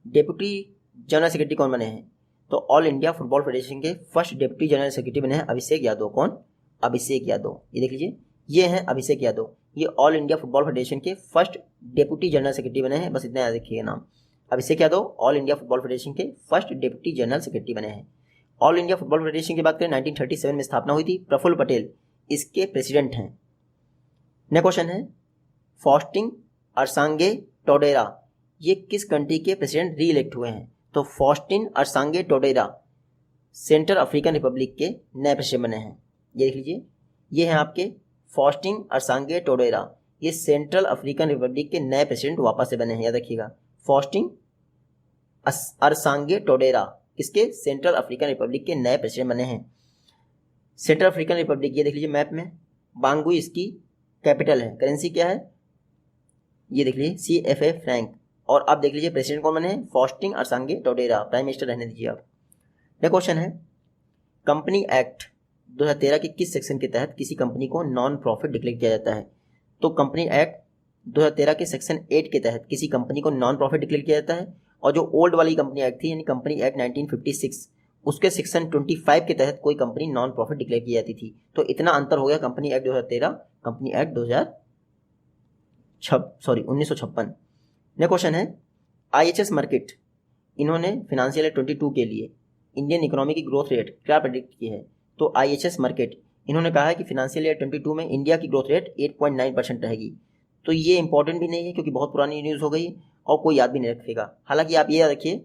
डेप्यूटी जनरल सेक्रेटरी कौन बने हैं? तो ऑल इंडिया फुटबॉल फेडरेशन के फर्स्ट डेप्यूटी जनरल सेक्रेटरी बने हैं अभिषेक यादव। कौन? अभिषेक यादव। ये देख लीजिए, ये हैं अभिषेक यादव, ये ऑल इंडिया फुटबॉल फेडरेशन के फर्स्ट डेप्यूटी जनरल सेक्रेटरी बने हैं। बस इतना याद रखिएगा नाम, Abhishek Yadav all India football federation के फर्स्ट डेप्यूटी जनरल सेक्रेटरी बने हैं। ऑल इंडिया फुटबॉल फेडरेशन की बात करें 1937 में स्थापना हुई थी, प्रफुल्ल पटेल इसके प्रेसिडेंट हैं। नेक्स्ट क्वेश्चन है, फास्टिंग अरसांगे टोडेरा ये किस कंट्री के प्रेसिडेंट री इलेक्ट हुए हैं? तो फास्टिन अरसांगे टोडेरा सेंट्रल अफ्रीकन रिपब्लिक के नए प्रेसिडेंट बने हैं। ये देख लीजिए, ये हैं आपके फास्टिंग अरसांगे टोडेरा, ये सेंट्रल अफ्रीकन रिपब्लिक के नए प्रेसिडेंट वापस से बने हैं, याद रखिएगा। फास्टिंग अरसांगे टोडेरा किसके? सेंट्रल अफ्रीकन रिपब्लिक के नए प्रेसिडेंट बने हैं। सेंट्रल अफ्रीकन रिपब्लिक, ये देख लीजिए मैप में, बांगुई इसकी कैपिटल है। करेंसी क्या है? ये देख लीजिए CFA फ्रैंक। और अब देख लीजिए प्रेसिडेंट कौन बने हैं? फास्टिंग अरसांगे टोडेरा, प्राइम मिनिस्टर रहने दीजिए आप। नेक्स्ट क्वेश्चन है, कंपनी एक्ट 2013 के किस सेक्शन के तहत किसी कंपनी को नॉन प्रॉफिट डिक्लेयर किया जाता है? तो कंपनी एक्ट 2013 के सेक्शन 8 के तहत किसी कंपनी को नॉन प्रॉफिट डिक्लेयर किया जाता है। और जो ओल्ड वाली कंपनी एक्ट थी यानी कंपनी एक्ट 1956, उसके सेक्शन 25 के तहत कोई कंपनी नॉन प्रॉफिट डिक्लेयर की जाती थी। तो इतना अंतर हो गया company act 2013, company act 1956। Next question है, IHS मार्केट इन्होंने फाइनेंशियल ईयर 22 के लिए इंडियन इकोनॉमी की ग्रोथ रेट क्या प्रेडिक्ट की है? तो IHS मार्केट इन्होंने कहा है कि फाइनेंशियल ईयर 22 में इंडिया की ग्रोथ रेट 8.9% रहेगी। तो ये इंपॉर्टेंट भी नहीं है क्योंकि बहुत पुरानी न्यूज़ हो गई और कोई याद भी नहीं रखेगा। हालांकि आप ये याद रखिए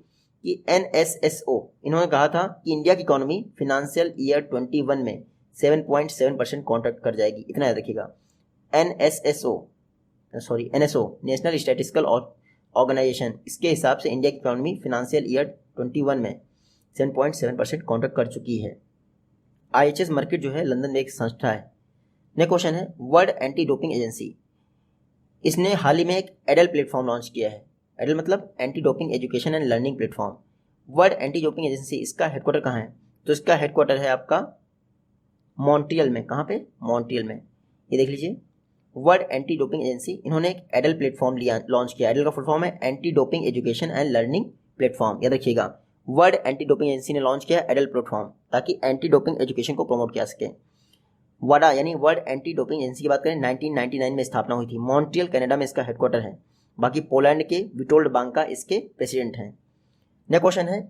कि NSSO इन्होंने कहा था कि इंडिया की इकोनॉमी फाइनेंशियल ईयर 21 में 7.7% कॉन्ट्रैक्ट कर जाएगी, इतना याद रखिएगा। NSO नेशनल स्टैटिस्टिकल ऑर्गेनाइजेशन, इसके हिसाब से इंडिया की इकोनॉमी फाइनेंशियल ईयर 21 में 7.7% कॉन्ट्रैक्ट कर चुकी है। IHS मार्केट जो है लंदन में एक संस्था है। नेक्स्ट क्वेश्चन है, वर्ल्ड एंटी डोपिंग एजेंसी, इसने हाल ही में एक एडल प्लेटफॉर्म लॉन्च किया है। एडल मतलब anti doping education and learning platform. World anti doping agency, इसका हेडक्वार्टर कहाँ है? तो इसका हेडक्वार्टर है आपका मॉन्ट्रियल में। कहाँ पे? मॉन्ट्रियल में। ये देख लीजिए, वर्ल्ड एंटी डोपिंग एजेंसी, इन्होंने एक एडल प्लेटफॉर्म लिया, लॉन्च किया। एडल का फुल फॉर्म है anti doping education and learning platform, याद रखिएगा। वर्ल्ड एंटी डोपिंग एजेंसी ने लॉन्च किया एडल प्लेटफॉर्म ताकि एंटी डोपिंग एजुकेशन को प्रमोट किया सके। वाडा यानी वर्ल्ड एंटी डोपिंग एजेंसी की बात करें 1999 में स्थापना हुई थी। मॉन्ट्रियल कनाडा में इसका हेडक्वार्टर है। बाकी पोलैंड के विटोल्ड बांका इसके प्रेसिडेंट हैं। नेक्स्ट क्वेश्चन है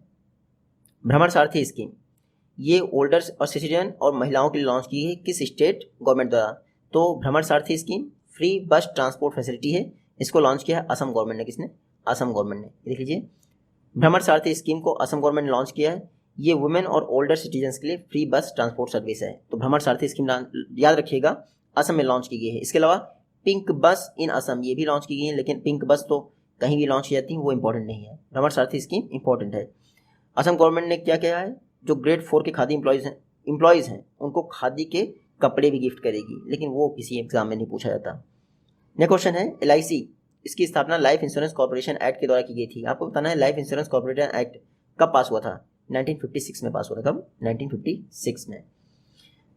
भ्रमण सारथी स्कीम, ये ओल्डर्स और सिटीजन और महिलाओं के लिए लॉन्च की है किस स्टेट गवर्नमेंट द्वारा? तो भ्रमण सारथी स्कीम फ्री बस ट्रांसपोर्ट फैसिलिटी है, इसको लॉन्च किया है असम गवर्नमेंट ने। किसने? असम गवर्नमेंट ने। देख लीजिए, भ्रमण सारथी स्कीम को असम गवर्नमेंट ने लॉन्च किया है। ये वुमेन और ओल्डर सिटीजन्स के लिए फ्री बस ट्रांसपोर्ट सर्विस है। तो भ्रमण सारथी स्कीम याद रखिएगा असम में लॉन्च की गई है। इसके अलावा पिंक बस इन असम ये भी लॉन्च की गई है, लेकिन पिंक बस तो कहीं भी लॉन्च की जाती है, वो इंपॉर्टेंट नहीं है। भ्रमण सारथी स्कीम इंपॉर्टेंट है। असम गवर्नमेंट ने क्या किया है, जो ग्रेड 4 के खादी एम्प्लॉयज़ हैं उनको खादी के कपड़े भी गिफ्ट करेगी, लेकिन वो किसी एग्जाम में नहीं पूछा जाता। नेक्स्ट क्वेश्चन है LIC, इसकी स्थापना लाइफ इंश्योरेंस कॉर्पोरेशन एक्ट के द्वारा की गई थी। आपको बताना है लाइफ इंश्योरेंस कॉर्पोरेशन एक्ट कब पास हुआ था? 1956 में पास हुआ था। कब? 1956 में।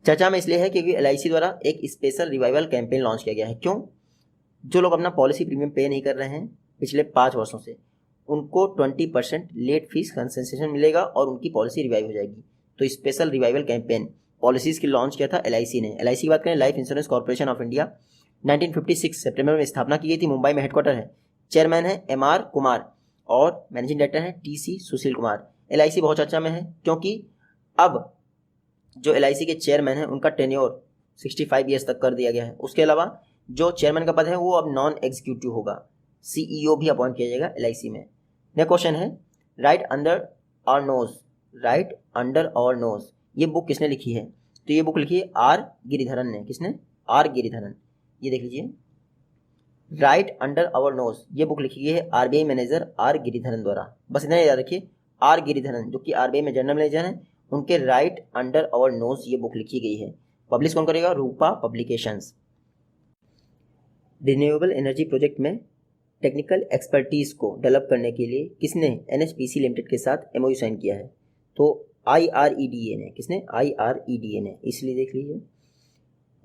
चर्चा में इसलिए है क्योंकि LIC द्वारा एक स्पेशल रिवाइवल कैंपेन लॉन्च किया गया है। क्यों? जो लोग अपना पॉलिसी प्रीमियम पे नहीं कर रहे हैं पिछले 5 वर्षों से, उनको 20% लेट फीस कंसेशन मिलेगा और उनकी पॉलिसी रिवाइव हो जाएगी। तो स्पेशल रिवाइवल कैंपेन पॉलिसीज़ की लॉन्च किया था LIC ने। LIC की बात करें life insurance corporation of India, 1956 सितंबर में स्थापना की गई थी। मुंबई में हेडक्वार्टर है। चेयरमैन है MR कुमार और मैनेजिंग डायरेक्टर है TC सुशील कुमार। LIC बहुत चर्चा में है क्योंकि अब जो LIC के चेयरमैन हैं उनका टेन्योर 65 ईयर्स तक कर दिया गया है। उसके अलावा जो चेयरमैन का पद है वो अब नॉन एग्जीक्यूटिव होगा, CEO भी अपॉइंट किया जाएगा LIC में। नेक्स्ट क्वेश्चन है right under our nose, right under our nose, ये बुक किसने लिखी है? तो ये बुक लिखी है R गिरिधरन ने। किसने? R गिरिधरन। ये देख लीजिए, राइट अंडर आवर नोज, ये बुक लिखी गई है RBI मैनेजर R गिरिधरन द्वारा। बस इतना याद रखिए, R गिरिधरन जो कि RBI में जनरल मैनेजर हैं, उनके राइट अंडर आवर नोज ये बुक लिखी गई है। पब्लिश कौन करेगा? रूपा पब्लिकेशंस। रिन्यूएबल एनर्जी प्रोजेक्ट में टेक्निकल एक्सपर्टीज़ को डेवलप करने के लिए किसने NHPC लिमिटेड के साथ MOU साइन किया है? तो IREDA ने। किसने? IREDA ने। इसलिए देख लीजिए,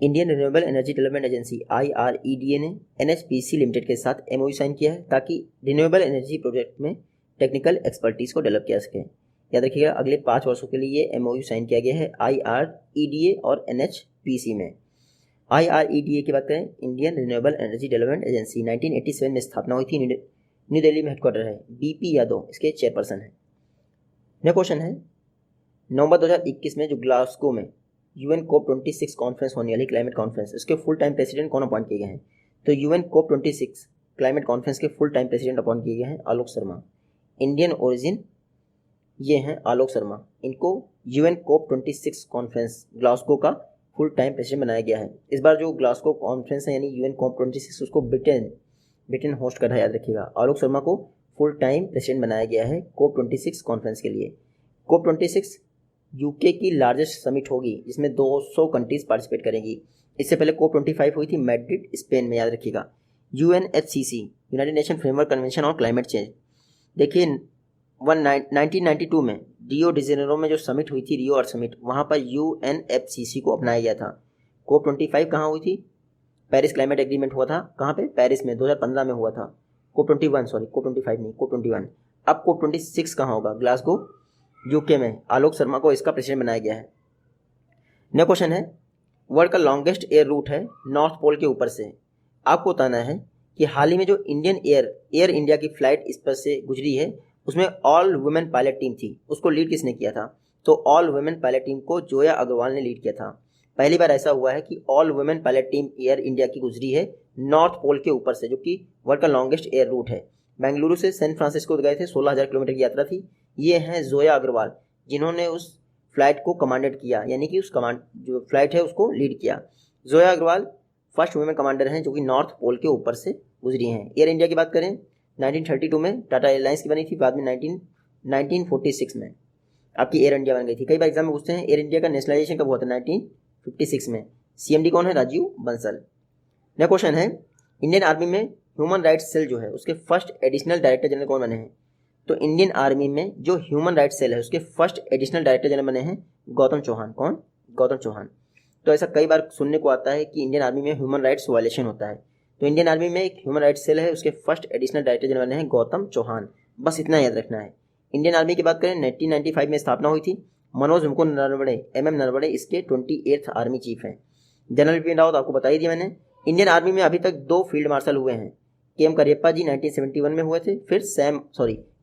Indian renewable energy development agency IREDA ने NHPC लिमिटेड के साथ MOU साइन किया है ताकि रिन्यूएबल एनर्जी प्रोजेक्ट में टेक्निकल एक्सपर्टीज़ को डेवलप किया सके। याद रखिएगा, अगले 5 वर्षों के लिए ये MOU साइन किया गया है IREDA और NHPC में। IREDA की बात करें, Indian renewable energy development agency, 1987 में स्थापना हुई थी। न्यू दिल्ली में हेडक्वार्टर है। BP यादव इसके चेयरपर्सन है। नेक्स्ट क्वेश्चन है नवंबर 2021 में जो ग्लासगो में UN COP26 कॉन्फ्रेंस होने वाली क्लाइमेट कॉन्फ्रेंस, इसके फुल टाइम प्रेसिडेंट कौन अपॉइंट किए गए हैं? तो UN COP26 क्लाइमेट कॉन्फ्रेंस के फुल टाइम प्रेसिडेंट अपॉइंट किए गए हैं आलोक शर्मा। इंडियन ओरिजिन ये हैं आलोक शर्मा। इनको UN COP26 कॉन्फ्रेंस ग्लासगो का फुल टाइम प्रेसिडेंट बनाया गया है। इस बार जो ग्लासगो कॉन्फ्रेंस है यानी UN COP26 उसको ब्रिटेन होस्ट कर रहा है। याद रखिएगा, आलोक शर्मा को फुल टाइम प्रेसिडेंट बनाया गया है COP26 कॉन्फ्रेंस के लिए। COP26 UK की लार्जेस्ट समिट होगी जिसमें 200 कंट्रीज पार्टिसिपेट करेंगी। इससे पहले COP25 हुई थी मैड्रिड स्पेन में। याद रखिएगा, UNFCC United nation framework convention on climate change. देखिए 1992 में रियो डी जेनेरो में जो समिट हुई थी, रियो अर्थ समिट, वहाँ पर UNFCC को अपनाया गया था। COP25 कहाँ हुई थी? पेरिस क्लाइमेट एग्रीमेंट हुआ था। कहाँ पे? पेरिस में 2015 में हुआ था। COP25 नहीं, COP21। अब COP26 कहाँ होगा? ग्लासगो UK में। आलोक शर्मा को इसका प्रेसिडेंट बनाया गया है। नेक्स्ट क्वेश्चन है वर्ल्ड का लॉन्गेस्ट एयर रूट है नॉर्थ पोल के ऊपर से। आपको बताना है कि हाल ही में जो इंडियन एयर इंडिया की फ्लाइट इस पर से गुजरी है उसमें ऑल वुमेन पायलट टीम थी। उसको लीड किसने किया था? तो ऑल वुमेन पायलट टीम को जोया अग्रवाल ने लीड किया था। पहली बार ऐसा हुआ है कि all women pilot team air India की गुजरी है नॉर्थ पोल के ऊपर से, जो कि वर्ल्ड का लॉन्गेस्ट एयर रूट है। बेंगलुरु से सैन फ्रांसिस्को गए थे, 16,000 किलोमीटर की यात्रा थी। ये हैं जोया अग्रवाल जिन्होंने उस फ्लाइट को कमांडेड किया, यानी कि उस जो फ्लाइट है उसको लीड किया। Zoya Agarwal first women commander हैं जो कि नॉर्थ पोल के ऊपर से गुजरी हैं। एयर इंडिया की बात करें 1932 में टाटा एयरलाइंस की बनी थी, बाद में 1946 में आपकी एयर इंडिया बन गई थी। कई बार एग्जाम में पूछते हैं एयर इंडिया का नेशनलाइजेशन कब हुआ था? 1956 में। CMD कौन है? राजीव बंसल। नेक्स्ट क्वेश्चन है इंडियन आर्मी में ह्यूमन राइट्स सेल जो है उसके फर्स्ट एडिशनल डायरेक्टर जनरल कौन बने हैं? तो इंडियन आर्मी में जो ह्यूमन राइट्स सेल है उसके फर्स्ट एडिशनल डायरेक्टर जनरल बने हैं गौतम चौहान। कौन? गौतम चौहान। तो ऐसा कई बार सुनने को आता है कि इंडियन आर्मी में ह्यूमन राइट्स वायलेशन होता है। तो इंडियन आर्मी में एक ह्यूमन राइट्स सेल है, उसके फर्स्ट एडिशनल डायरेक्टर जनरल हैं गौतम चौहान। बस इतना याद रखना है। इंडियन आर्मी की बात करें 1995 में स्थापना हुई थी। मनोज मुकुंद नरवणे MM नरवणे इसके 28th आर्मी चीफ हैं। जनरल बिपिन रावत आपको बता ही दिया मैंने। इंडियन आर्मी में अभी तक 2 फील्ड मार्शल हुए हैं। KM करियप्पा जी 1971 में हुए थे, फिर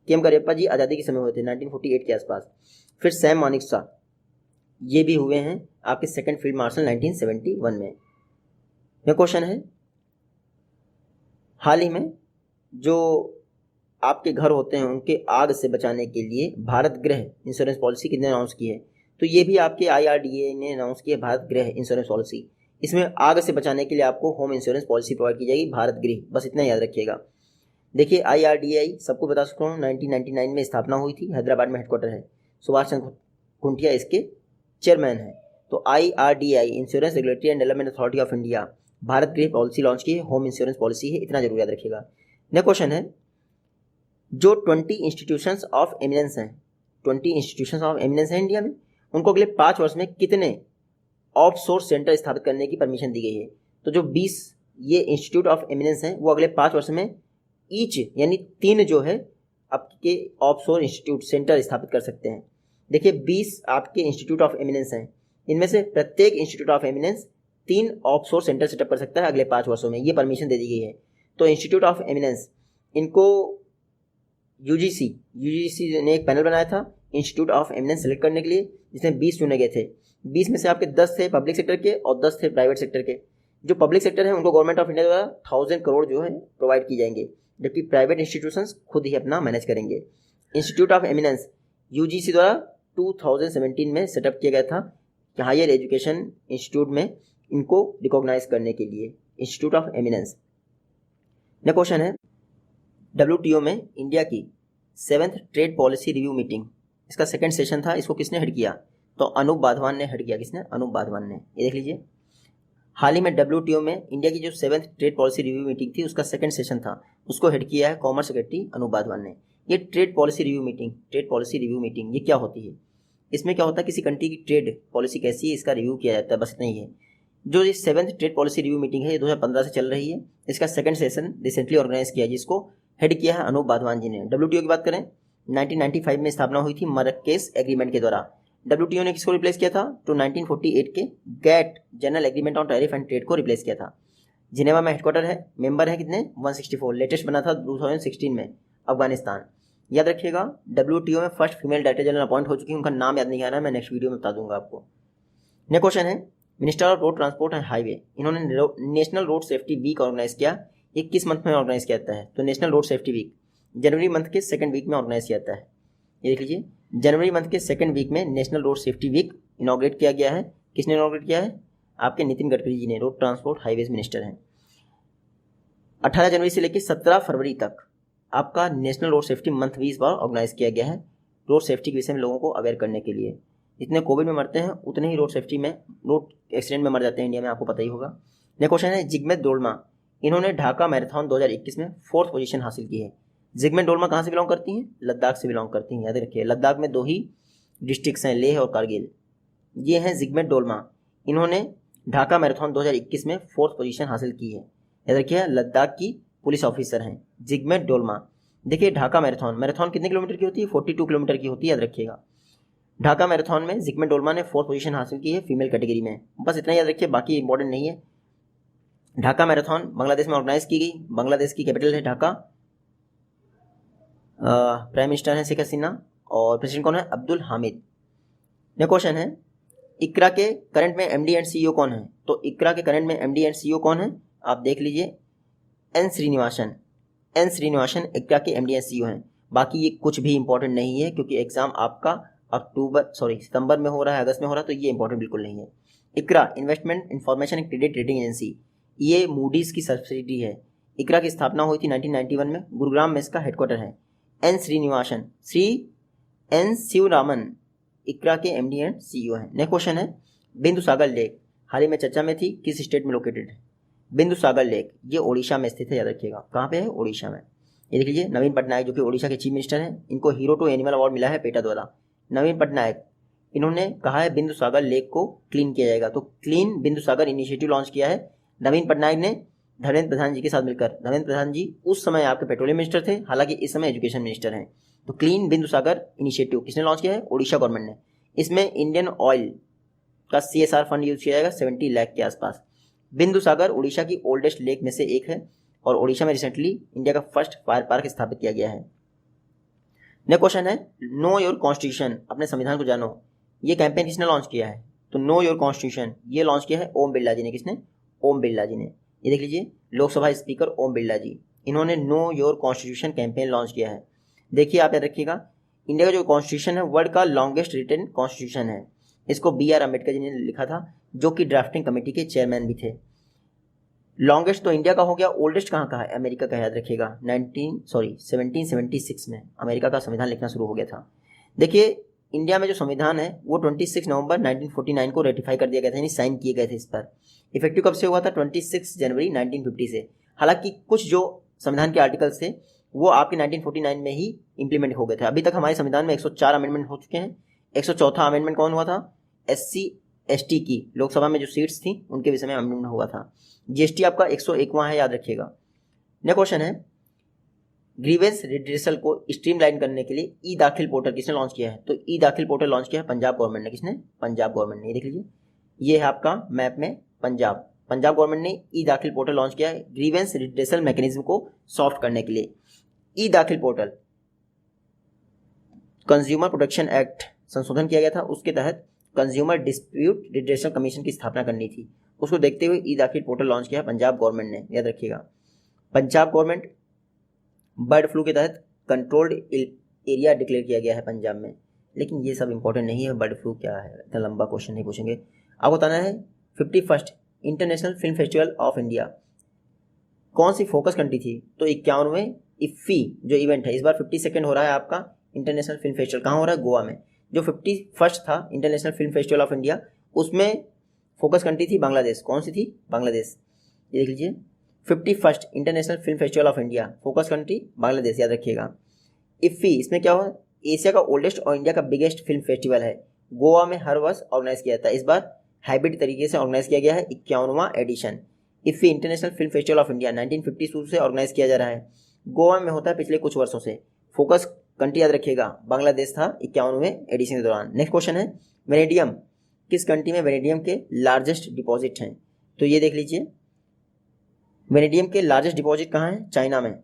KM करियप्पा जी आज़ादी के समय हुए थे 1948 के आसपास, फिर सैम मानेकशॉ ये भी हुए हैं आपके सेकंड फील्ड मार्शल 1971 में। यह क्वेश्चन है, हाल ही में जो आपके घर होते हैं उनके आग से बचाने के लिए भारत गृह इंश्योरेंस पॉलिसी किसने अनाउंस की है? तो ये भी आपके IRDA ने अनाउंस की है, भारत गृह इंश्योरेंस पॉलिसी। इसमें आग से बचाने के लिए आपको होम इंश्योरेंस पॉलिसी प्रोवाइड की जाएगी, भारत गृह, बस इतना याद रखिएगा। देखिए IRDA सबको बता सकता हूँ 1999 में स्थापना हुई थी, हैदराबाद में हेडक्वार्टर है, सुभाष चंद्र खुंटिया इसके चेयरमैन है। तो IRDA insurance regulatory and development authority of India Bharat गृह पॉलिसी लॉन्च की है, होम इंश्योरेंस पॉलिसी है, इतना जरूर याद रखिएगा। नेक्स्ट क्वेश्चन है, जो 20 इंस्टीट्यूशंस ऑफ एमिनेंस हैं, 20 इंस्टीट्यूशंस ऑफ एमिनेंस हैं इंडिया में, उनको अगले 5 वर्ष में कितने ऑफशोर सेंटर स्थापित करने की परमिशन दी गई है? तो जो 20 ये इंस्टीट्यूट ऑफ एमिनेंस हैं वो अगले 5 वर्ष में ईच यानी 3 जो है आपके ऑफशोर इंस्टीट्यूट सेंटर स्थापित कर सकते हैं। देखिए 20 आपके इंस्टीट्यूट ऑफ एमिनेंस हैं, इनमें से प्रत्येक institute of eminence 3 offshore centre setup कर सकता है अगले 5 वर्षों में, ये परमिशन दे दी गई है। तो इंस्टीट्यूट ऑफ एमिनेंस इनको यूजीसी ने एक पैनल बनाया था इंस्टीट्यूट ऑफ एमिनेंस सेलेक्ट करने के लिए, जिसमें 20 चुने गए थे। 20 में से आपके 10 थे पब्लिक सेक्टर के और 10 थे प्राइवेट सेक्टर के। जो पब्लिक सेक्टर है उनको गवर्नमेंट ऑफ इंडिया द्वारा 1000 करोड़ जो है प्रोवाइड की जाएंगे, जबकि प्राइवेट इंस्टीट्यूशंस खुद ही अपना मैनेज करेंगे। इंस्टीट्यूट ऑफ एमिनेंस यूजीसी द्वारा 2017 में सेटअप किया गया था कि हायर एजुकेशन इंस्टीट्यूट में इनको रिकॉग्नाइज करने के लिए, institute of eminence. Next question है, WTO में इंडिया की 7th trade policy review meeting, इसका सेकंड सेशन था, इसको किसने हेड किया? तो अनूप वाधवान ने हेड किया। किसने? अनूप वाधवान ने। ये देख लीजिए, हाल ही में WTO में इंडिया की जो 7th trade policy review meeting थी उसका सेकंड सेशन था, उसको हेड किया है कॉमर्स सेक्रेटरी अनूप वाधवान ने। ये ट्रेड पॉलिसी रिव्यू मीटिंग ये क्या होती है? इसमें क्या होता है, किसी कंट्री की ट्रेड पॉलिसी कैसी है इसका रिव्यू किया जाता है, बस इतना ही है। जो ये 7th trade policy review meeting है ये 2015 से चल रही है, इसका सेकंड सेशन रिसेंटली ऑर्गेनाइज किया जिसको हेड किया है अनूप वाधवान जी ने। WTO की बात करें 1995 में स्थापना हुई थी मरकेश एग्रीमेंट के द्वारा। WTO ने किसको रिप्लेस किया था? तो 1948 के GATT general agreement on tariff and trade को रिप्लेस किया था। जिनेवा में हेडक्वार्टर है, मेंबर है कितने? 164, लेटेस्ट बना था 2016 में अफगानिस्तान। याद रखिएगा WTO में first female director general appoint हो चुकी है, उनका नाम याद नहीं आ रहा है, मैं नेक्स्ट वीडियो में बता दूंगा आपको। नेक्स्ट क्वेश्चन है, minister of road transport and highway इन्होंने national road safety week organise किया। ये किस मंथ में ऑर्गेनाइज किया जाता है? तो नेशनल रोड सेफ्टी वीक जनवरी मंथ के सेकंड वीक में ऑर्गेनाइज किया जाता है। ये देख लीजिए, जनवरी मंथ के सेकंड वीक में national road safety week inaugurate किया गया है। किसने इनॉग्रेट किया है? आपके नितिन गडकरी जी ने, रोड ट्रांसपोर्ट हाईवेज मिनिस्टर हैं। 18 जनवरी से लेकर 17 फरवरी तक आपका नेशनल रोड सेफ्टी मंथ भी इस बार ऑर्गेनाइज किया गया है, रोड सेफ्टी के विषय में लोगों को अवेयर करने के लिए। जितने कोविड में मरते हैं उतने ही रोड सेफ्टी में, रोड एक्सीडेंट में मर जाते हैं इंडिया में, आपको पता ही होगा। नेक्स्ट क्वेश्चन है, जिग्मेत डोलमा इन्होंने ढाका मैराथन 2021 में 4th पोजीशन हासिल की है। जिग्मेत डोलमा कहाँ से बिलोंग करती हैं? लद्दाख से बिलोंग करती हैं, याद रखिए। लद्दाख में 2 ही डिस्ट्रिक्ट्स हैं, लेह और कारगिल। ये हैं जिग्मेत डोलमा, इन्होंने ढाका मैराथन 2021 में 4th पोजीशन हासिल की है। याद रखिए, लद्दाख की पुलिस ऑफिसर हैं जिग्मेत डोलमा। देखिए ढाका मैराथन कितने किलोमीटर की होती है? 42 किलोमीटर की होती है, याद रखिएगा। ढाका मैराथन में जिग्मेत डोलमा ने 4th पोजीशन हासिल की है फीमेल कैटेगरी में, बस इतना याद रखिए, बाकी इंपॉर्टेंट नहीं है। ढाका मैराथन बांग्लादेश में ऑर्गेनाइज की गई, बांग्लादेश की कैपिटल है ढाका। प्राइम मिनिस्टर है शेख हसीना और प्रेसिडेंट कौन है? अब्दुल हामिद। नेक्स्ट क्वेश्चन है, इकरा के करंट में MD एंड CEO कौन है? तो इकरा के करंट में MD एंड CEO कौन है? आप देख लीजिए, एन श्रीनिवासन इकरा के MD एंड CEO हैं। बाकी ये कुछ भी इंपॉर्टेंट नहीं है क्योंकि एग्जाम आपका सितंबर में हो रहा है, अगस्त में हो रहा है, तो ये इंपॉर्टेंट बिल्कुल नहीं है। ICRA investment information and credit rating agency, ये मूडीज की सब्सिडी है। इकरा की स्थापना हुई थी 1991 में, गुरुग्राम में इसका हेडक्वार्टर है। एन शिवरामन इकरा के MD एंड CEO हैं। नेक्स्ट क्वेश्चन है, बिंदुसागर लेक हाल ही में चर्चा में थी, किस स्टेट में लोकेटेड है? बिंदुसागर लेक ये ओडिशा में स्थित है, याद रखिएगा। कहाँ पे है? ओडिशा में। ये देख लीजिए, नवीन पटनायक जो कि ओडिशा के चीफ मिनिस्टर हैं, इनको हीरो टू एनिमल अवार्ड मिला है पेटा द्वारा। नवीन पटनायक इन्होंने कहा है बिंदुसागर लेक को क्लीन किया जाएगा। तो क्लीन बिंदुसागर इनिशिएटिव लॉन्च किया है नवीन पटनायक ने धर्मेंद्र प्रधान जी के साथ मिलकर। धर्मेंद्र प्रधान जी उस समय आपके पेट्रोलियम मिनिस्टर थे, हालांकि इस समय एजुकेशन मिनिस्टर हैं। तो क्लीन बिंदुसागर इनिशिएटिव किसने लॉन्च किया है? ओडिशा गवर्नमेंट ने। इसमें इंडियन ऑयल का CSR फंड यूज किया जाएगा 70 लाख के आसपास। बिंदुसागर उड़ीसा की ओल्डेस्ट लेक में से एक है और ओडिशा में रिसेंटली इंडिया का फर्स्ट फायर पार्क स्थापित किया गया है। नेक्स्ट क्वेश्चन है नो योर कॉन्स्टिट्यूशन, अपने संविधान को जानो। ये कैंपेन किसने लॉन्च किया है? तो नो योर कॉन्स्टिट्यूशन ये लॉन्च किया है ओम बिरला जी ने। किसने? ओम बिरला जी ने। ये देख लीजिए, लोकसभा स्पीकर ओम बिरला जी, इन्होंने know your constitution campaign launch किया है। देखिए आप याद रखिएगा, इंडिया का जो कॉन्स्टिट्यूशन है वर्ल्ड का लॉन्गेस्ट रिटन कॉन्स्टिट्यूशन है। इसको BR अम्बेडकर जी ने लिखा था, जो कि ड्राफ्टिंग कमेटी के चेयरमैन भी थे। लॉन्गेस्ट तो इंडिया का हो गया, ओल्डेस्ट कहाँ का है? अमेरिका का, याद रखिएगा। 1776 में अमेरिका का संविधान लिखना शुरू हो गया था। देखिए इंडिया में जो संविधान है वो 26 नवंबर 1949 को रेटिफाई कर दिया गया था, यानी साइन किए गए थे इस पर। इफेक्टिव कब से हुआ था? 26 जनवरी 1950 से। हालांकि कुछ जो संविधान के आर्टिकल्स थे वो आपके 1949 में ही इंप्लीमेंट हो गए थे। अभी तक हमारे संविधान में 104 अमेंडमेंट हो चुके हैं। 104वां अमेंडमेंट कौन हुआ था? SC ST की लोकसभा में जो सीट्स थी उनके विषय में अमेंडमेंट हुआ था। GST आपका 101वां है, याद रखिएगा। नेक्स्ट क्वेश्चन है ग्रीवेंस रिड्रेसल को स्ट्रीमलाइन करने के लिए ई दाखिल पोर्टल किसने लॉन्च किया है? तो ई दाखिल पोर्टल लॉन्च किया है पंजाब गवर्नमेंट ने। किसने? पंजाब गवर्नमेंट ने। ये देख लीजिए, ये है आपका मैप में पंजाब गवर्नमेंट ने ई दाखिल पोर्टल लॉन्च किया है ग्रीवेंस रिड्रेसल मैकेनिज्म को सॉफ्ट करने के लिए। ई दाखिल पोर्टल कंज्यूमर प्रोटेक्शन एक्ट संशोधन किया गया था, उसके तहत कंज्यूमर डिस्प्यूट रिड्रेसल कमीशन की स्थापना करनी थी। उसको देखते हुए ई दाखिल पोर्टल लॉन्च किया पंजाब गवर्नमेंट ने, याद रखिएगा। पंजाब गवर्नमेंट बर्ड फ्लू के तहत कंट्रोल्ड एरिया डिक्लेयर किया गया है पंजाब में। लेकिन ये सब इंपॉर्टेंट नहीं है, बर्ड फ्लू क्या है, इतना लंबा क्वेश्चन नहीं पूछेंगे। आपको बताना है 51st international film festival of India कौन सी फोकस कंट्री थी? तो 51वें इफ्फी जो इवेंट है, इस बार 52nd हो रहा है आपका इंटरनेशनल फिल्म फेस्टिवल। कहाँ हो रहा है? गोवा में। जो 51st था international film festival of India, उसमें फोकस कंट्री थी बांग्लादेश। कौन सी थी? बांग्लादेश। ये देख लीजिए, 51st international film festival of India, focus country Bangladesh, याद रखिएगा। इफ्फी इसमें क्या हुआ? एशिया का ओल्डेस्ट और इंडिया का बिगेस्ट फिल्म फेस्टिवल है। गोवा में हर वर्ष ऑर्गेनाइज किया जाता है, इस बार हाइब्रिड तरीके से ऑर्गेनाइज किया गया है 51वां edition. IFFI international film festival of India 1952 से ऑर्गेनाइज किया जा रहा है, गोवा में होता है पिछले कुछ वर्षों से। फोकस कंट्री याद रखिएगा बांग्लादेश था 51वें एडिशन के दौरान। नेक्स्ट क्वेश्चन है वेनेडियम किस कंट्री में वेनेडियम के लार्जेस्ट डिपॉजिट हैं? तो ये देख लीजिए, वेनेडियम के लार्जेस्ट डिपॉजिट कहाँ है? चाइना में।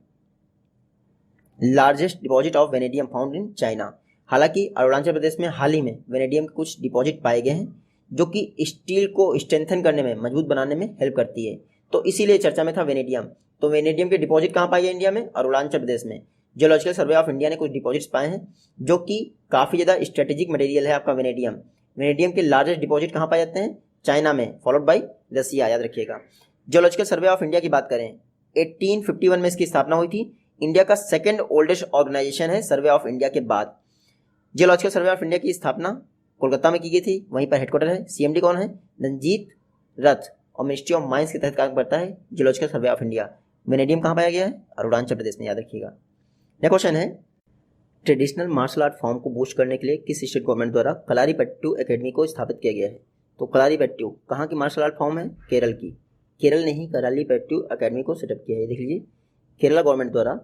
Largest deposit of vanadium found in China. हालांकि अरुणाचल प्रदेश में हाल ही में वेनेडियम के कुछ डिपॉजिट पाए गए हैं जो कि स्टील को स्ट्रेंथन करने में, मजबूत बनाने में हेल्प करती है, तो इसीलिए चर्चा में था वेनेडियम। तो वेनेडियम के डिपॉजिट कहाँ पाए गए इंडिया में? अरुणाचल प्रदेश में। जियोलॉजिकल सर्वे ऑफ इंडिया ने कुछ डिपॉजिट्स पाए हैं जो कि काफ़ी ज़्यादा स्ट्रेटेजिक मटेरियल है आपका वेनेडियम। वेनेडियम के लार्जेस्ट डिपॉजिट कहाँ पाए जाते हैं? चाइना में, फॉलोड बाय रसिया, याद रखिएगा। जियोलॉजिकल सर्वे ऑफ इंडिया की बात करें 1851 में इसकी स्थापना हुई थी। इंडिया का सेकंड ओल्डेस्ट ऑर्गेनाइजेशन है सर्वे ऑफ इंडिया के बाद। जियोलॉजिकल सर्वे ऑफ इंडिया की स्थापना कोलकाता में की गई थी, वहीं पर हेडक्वार्टर है। CMD कौन है? रंजीत रथ, और मिनिस्ट्री ऑफ माइंस के तहत काम करता है geological survey of India. Vanadium कहाँ पाया गया है? अरुणाचल प्रदेश में, याद रखिएगा। नेक्स्ट क्वेश्चन है ट्रेडिशनल मार्शल आर्ट फॉर्म को बूस्ट करने के लिए किस स्टेट गवर्नमेंट द्वारा कलारीपयट्टू एकेडमी को स्थापित किया गया है? तो कलारीपयट्टू कहाँ की मार्शल आर्ट फॉर्म है? केरल की। केरल ने ही कलारीपयट्टू एकेडमी को सेटअप किया है। देख लीजिए, केरला गवर्नमेंट द्वारा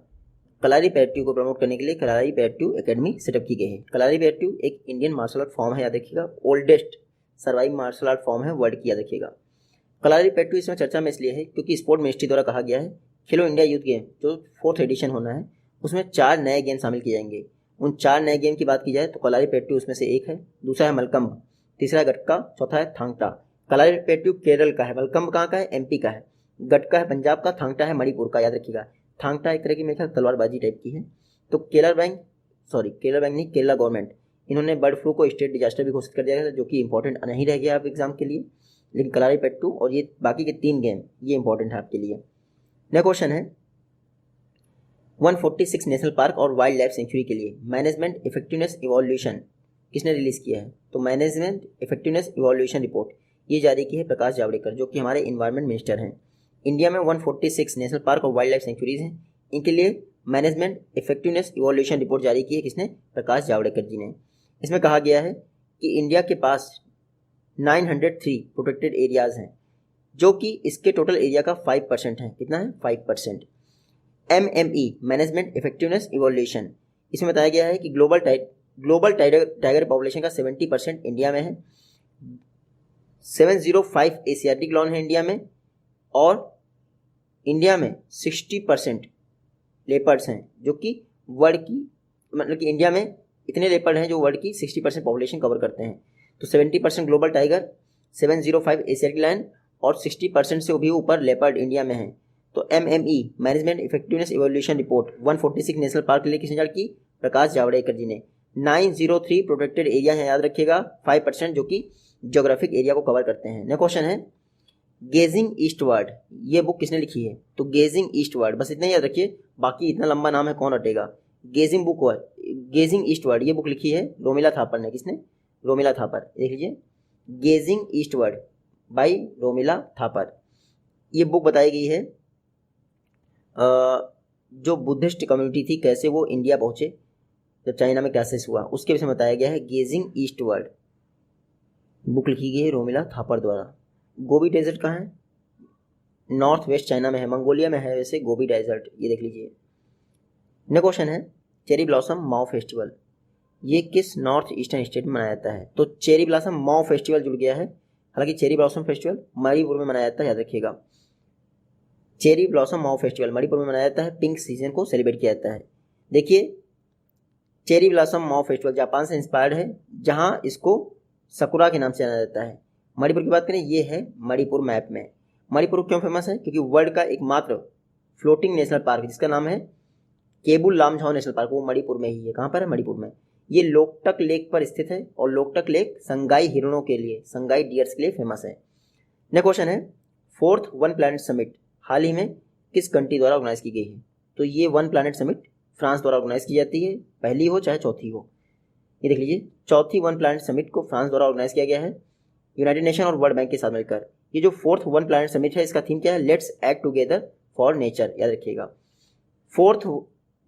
कलारीपयट्टू को प्रमोट करने के लिए कलारीपयट्टू एकेडमी सेटअप की गई है। कलारीपयट्टू एक इंडियन मार्शल आर्ट फॉर्म है, याद रखिएगा। Oldest survive martial art form है वर्ल्ड की, याद रखिएगा। कलारीपयट्टू इसमें चर्चा में इसलिए है क्योंकि स्पोर्ट मिनिस्ट्री द्वारा कहा गया है खेलो इंडिया यूथ गेम जो 4th एडिशन होना है उसमें 4 नए गेम शामिल किए जाएंगे। उन 4 नए गेम की बात की जाए तो कलारीपयट्टू उसमें से एक है, दूसरा है मलकम्ब, तीसरा है गटका, चौथा है थांगटा। कलारीपयट्टू केरल का है, मलकम्ब कहाँ का है? MP का है, गटका है पंजाब का, थांगटा है मणिपुर का, याद रखिएगा। थांगटा एक तरह की मेरे ख्याल तलवारबाजी टाइप की है। तो केरला बैंक नहीं, केरला गवर्नमेंट, इन्होंने बर्ड फ्लू को स्टेट डिजास्टर भी घोषित कर दिया था, जो कि इंपॉर्टेंट नहीं रह गया आप एग्जाम के लिए। लेकिन कलारीपयट्टू और ये बाकी के 3 गेम ये इंपॉर्टेंट है आपके लिए। नेक्स्ट क्वेश्चन है 146 नेशनल पार्क और वाइल्ड लाइफ सेंचुरी के लिए मैनेजमेंट इफेक्टिवनेस इवोल्यूशन किसने रिलीज किया है? तो मैनेजमेंट इफेक्टिवनेस इवोल्यूशन रिपोर्ट ये जारी की है प्रकाश जावड़ेकर, जो कि हमारे इन्वायरमेंट मिनिस्टर हैं। इंडिया में 146 नेशनल पार्क और वाइल्ड लाइफ सेंचुरीज हैं, इनके लिए मैनेजमेंट इफेक्टिवनेस इवोल्यूशन रिपोर्ट जारी की है किसने? प्रकाश जावड़ेकर जी ने। इसमें कहा गया है कि इंडिया के पास 903 प्रोटेक्टेड एरियाज हैं, जो कि इसके टोटल एरिया का 5% है। कितना है? 5%। MME मैनेजमेंट इफेक्टिवनेस इवोल्यूशन, इसमें बताया गया है कि ग्लोबल टाइगर पॉपुलेशन का 70% इंडिया में है। 705 एशियाटिक लॉन है इंडिया में, और इंडिया में 60% लेपर्ड्स हैं, जो कि वर्ल्ड की, मतलब कि इंडिया में इतने लेपर्ड हैं जो वर्ल्ड की 60% पॉपुलेशन कवर करते हैं। तो 70% ग्लोबल टाइगर, 705 एशियाटिक लायन और 60% से भी ऊपर लेपर्ड इंडिया में है। तो MME management effectiveness evolution report 146 national park के लिए किसने जारी की? प्रकाश जावड़ेकर जी ने। 903 प्रोटेक्टेड एरिया है, याद रखिएगा, 5% जो कि ज्योग्राफिक एरिया को कवर करते हैं। नेक्स्ट क्वेश्चन है गेजिंग ईस्टवर्ड, ये बुक किसने लिखी है? तो गेजिंग ईस्टवर्ड, बस इतना याद रखिए, बाकी इतना लंबा नाम है कौन रटेगा। गेजिंग ईस्टवर्ड ये बुक लिखी है रोमिला थापर ने। किसने? रोमिला थापर। देख लीजिए, gazing eastward by Romila Thapar. ये बुक बताई गई है जो बुद्धिस्ट कम्युनिटी थी, कैसे वो इंडिया पहुंचे जब चाइना में क्राइसिस हुआ, उसके विषय में बताया गया है। गेजिंग ईस्टवर्ड बुक लिखी गई है रोमिला थापर द्वारा। गोबी डेजर्ट कहाँ है? नॉर्थ वेस्ट चाइना में है, मंगोलिया में है वैसे गोबी डेजर्ट, ये देख लीजिए। नेक्स्ट क्वेश्चन है चेरी ब्लॉसम माओ फेस्टिवल, ये किस नॉर्थ ईस्टर्न स्टेट में मनाया जाता है? तो चेरी ब्लॉसम माओ फेस्टिवल जुड़ गया है, हालांकि चेरी ब्लॉसम फेस्टिवल मणिपुर में मनाया जाता है, याद रखिएगा। चेरी ब्लॉसम माओ फेस्टिवल मणिपुर में मनाया जाता है, पिंक सीजन को सेलिब्रेट किया जाता है। देखिए, चेरी ब्लॉसम माओ फेस्टिवल जापान से इंस्पायर्ड है, जहाँ इसको सकुरा के नाम से जाना जाता है। मणिपुर की बात करें, ये है मणिपुर मैप में। मणिपुर क्यों फेमस है? क्योंकि वर्ल्ड का एकमात्र फ्लोटिंग नेशनल पार्क जिसका नाम है केबुल लामझाओ नेशनल पार्क, वो मणिपुर में ही है। कहाँ पर है? मणिपुर में। ये लोकटक लेक पर स्थित है, और लोकटक लेक संगाई हिरणों के लिए, संगाई डियर्स के लिए फेमस है। नेक्स्ट क्वेश्चन है 4th वन प्लैनेट समिट हाल ही में किस कंट्री द्वारा ऑर्गेनाइज की गई है? तो ये वन प्लैनेट समिट फ्रांस द्वारा ऑर्गेनाइज की जाती है, पहली हो चाहे चौथी हो। ये देख लीजिए, चौथी वन प्लैनेट समिट को फ्रांस द्वारा ऑर्गेनाइज किया गया है, यूनाइटेड नेशन और वर्ल्ड बैंक के साथ मिलकर। ये जो 4th वन प्लैनेट समिट है, इसका थीम क्या है? Let's act together for nature, याद रखिएगा। 4th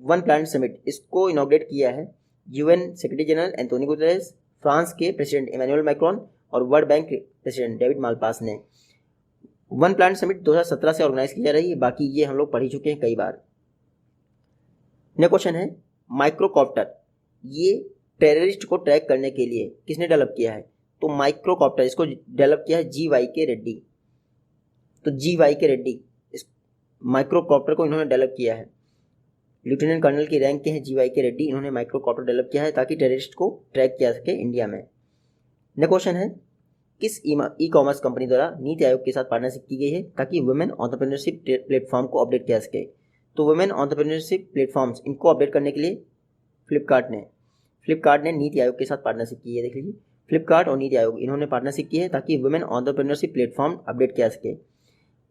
वन प्लैनेट समिट इसको इनॉग्रेट किया है UN secretary general Antonio Guterres, France के प्रेसिडेंट इमैनुअल मैक्रोन और वर्ल्ड बैंक के प्रेसिडेंट डेविड मालपास ने। वन प्लैनेट समिट 2017 से ऑर्गेनाइज की जा रही है, बाकी ये हम लोग पढ़ ही चुके हैं कई बार। नेक्स्ट क्वेश्चन है माइक्रोकॉप्टर, ये टेररिस्ट को ट्रैक करने के लिए किसने डेवलप किया है? तो माइक्रोकॉप्टर इसको डेवलप किया है GYK रेड्डी। तो GYK रेड्डी इस माइक्रोकॉप्टर को इन्होंने डेवलप किया है, लेफ्टिनेंट कर्नल की रैंक के हैं GYK रेड्डी, इन्होंने माइक्रोकॉप्टर डेवलप किया है ताकि टेररिस्ट को ट्रैक किया सके इंडिया में। नेक्स्ट क्वेश्चन है किस ई कॉमर्स कंपनी द्वारा नीति आयोग के साथ पार्टनरशिप की गई है ताकि वुमेन एंटरप्रेन्योरशिप प्लेटफॉर्म को अपडेट किया सके? तो वुमेन एंटरप्रेन्योरशिप प्लेटफॉर्म्स इनको अपडेट करने के लिए फ्लिपकार्ट ने नीति आयोग के साथ पार्टनरशिप की है। देख लीजिए, फ्लिपकार्ट और नीति आयोग इन्होंने पार्टनरशिप की है ताकि वुमेन एंटरप्रेन्योरशिप प्लेटफॉर्म अपडेट किया सके।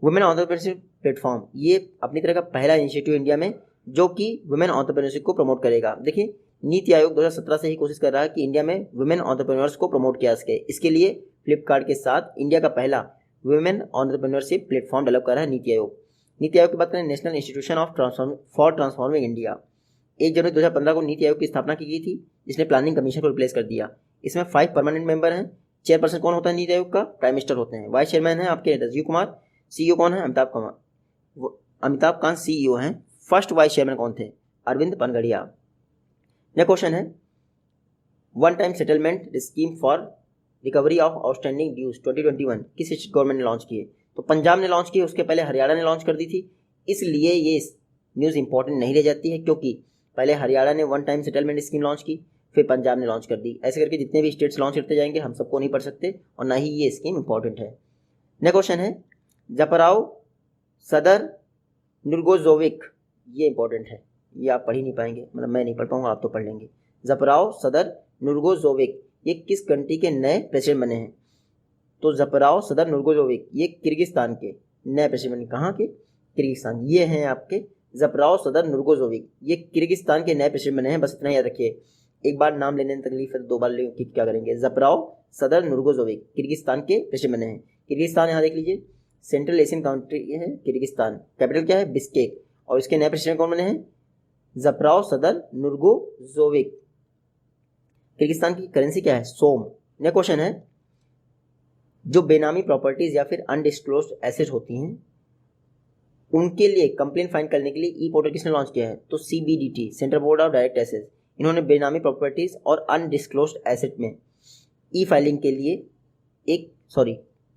वुमेन एंटरप्रेन्योरशिप प्लेटफॉर्म ये अपनी तरह का पहला इनिशिएटिव इंडिया में जो कि वुमेन एंटरप्रेन्योरशिप को प्रमोट करेगा। देखिए, नीति आयोग 2017 से ही कोशिश कर रहा है कि इंडिया में वुमेन एंटरप्रेन्योर्स को प्रमोट किया सके। इसके लिए फ्लिपकार्ट के साथ इंडिया का पहला वुमेन एंटरप्रेन्योरशिप प्लेटफॉर्म डेवलप कर रहा है नीति आयोग। नीति आयोग की बात करें, national institution for transforming India, 1 जनवरी 2015 को नीति आयोग की स्थापना की गई थी, जिसने प्लानिंग कमीशन को रिप्लेस कर दिया। इसमें 5 परमानेंट मेंबर हैं। चेयरपर्सन कौन होता है नीति आयोग का? प्राइम मिनिस्टर होते हैं। वाइस चेयरमैन है आपके राजीव कुमार। CEO कौन है? अमिताभ कांत CEO हैं। फर्स्ट वाइस चेयरमैन कौन थे? अरविंद पनगड़िया। नेक्स्ट क्वेश्चन है one time settlement scheme for recovery of outstanding dues 2021 किस स्टेट गवर्नमेंट ने लॉन्च किए? तो पंजाब ने लॉन्च किए, उसके पहले हरियाणा ने लॉन्च कर दी थी। इसलिए ये न्यूज़ इंपॉर्टेंट नहीं रह जाती है, क्योंकि पहले हरियाणा ने one time settlement scheme launch की, फिर पंजाब ने लॉन्च कर दी। ऐसे करके जितने भी स्टेट्स लॉन्च करते जाएंगे हम सबको नहीं पढ़ सकते, और ना ही ये स्कीम इंपॉर्टेंट है। नेक्स्ट क्वेश्चन है जपराव सदर नुरगोजोविक, ये इंपॉर्टेंट है, ये आप पढ़ ही नहीं पाएंगे, मतलब मैं नहीं पढ़ पाऊंगा, आप तो पढ़ लेंगे। जपराव सदर नुरगोजोविक ये किस कंट्री के नए प्रेसिडेंट बने हैं? तो जपराव सदर नुरगोजोविक ये किर्गिस्तान के नए प्रेसिडेंट बने। कहाँ के? किर्गिस्तान। ये हैं आपके जपराव सदर नुरगोजोविक, ये किर्गिस्तान के नए प्रेसिडेंट बने हैं। बस इतना याद रखिए, एक बार नाम लेने में तकलीफ है, 2 बार लेंगे क्या करेंगे। जपराव सदर नुरगोजोविक किर्गिस्तान के प्रेसिडेंट बने हैं। किर्गिस्तान यहाँ देख लीजिए, सेंट्रल एशियन कंट्री है किर्गिस्तान, कैपिटल क्या है? बिस्केक, और इसके नए प्रेसिडेंट कौन बने हैं? जपराव सदर नुरगोजोविक। किर्गिस्तान की करेंसी क्या है? सोम। नेक्स्ट क्वेश्चन है, जो बेनामी प्रॉपर्टीज या फिर अनडिस्क्लोज्ड एसेट होती हैं उनके लिए कंप्लेंट फाइल करने के लिए ई पोर्टल किसने लॉन्च किया है? तो CBDT, central board of direct taxes. इन्होंने बेनामी प्रॉपर्टीज और अनडिस्क्लोज्ड एसेट में ई फाइलिंग के लिए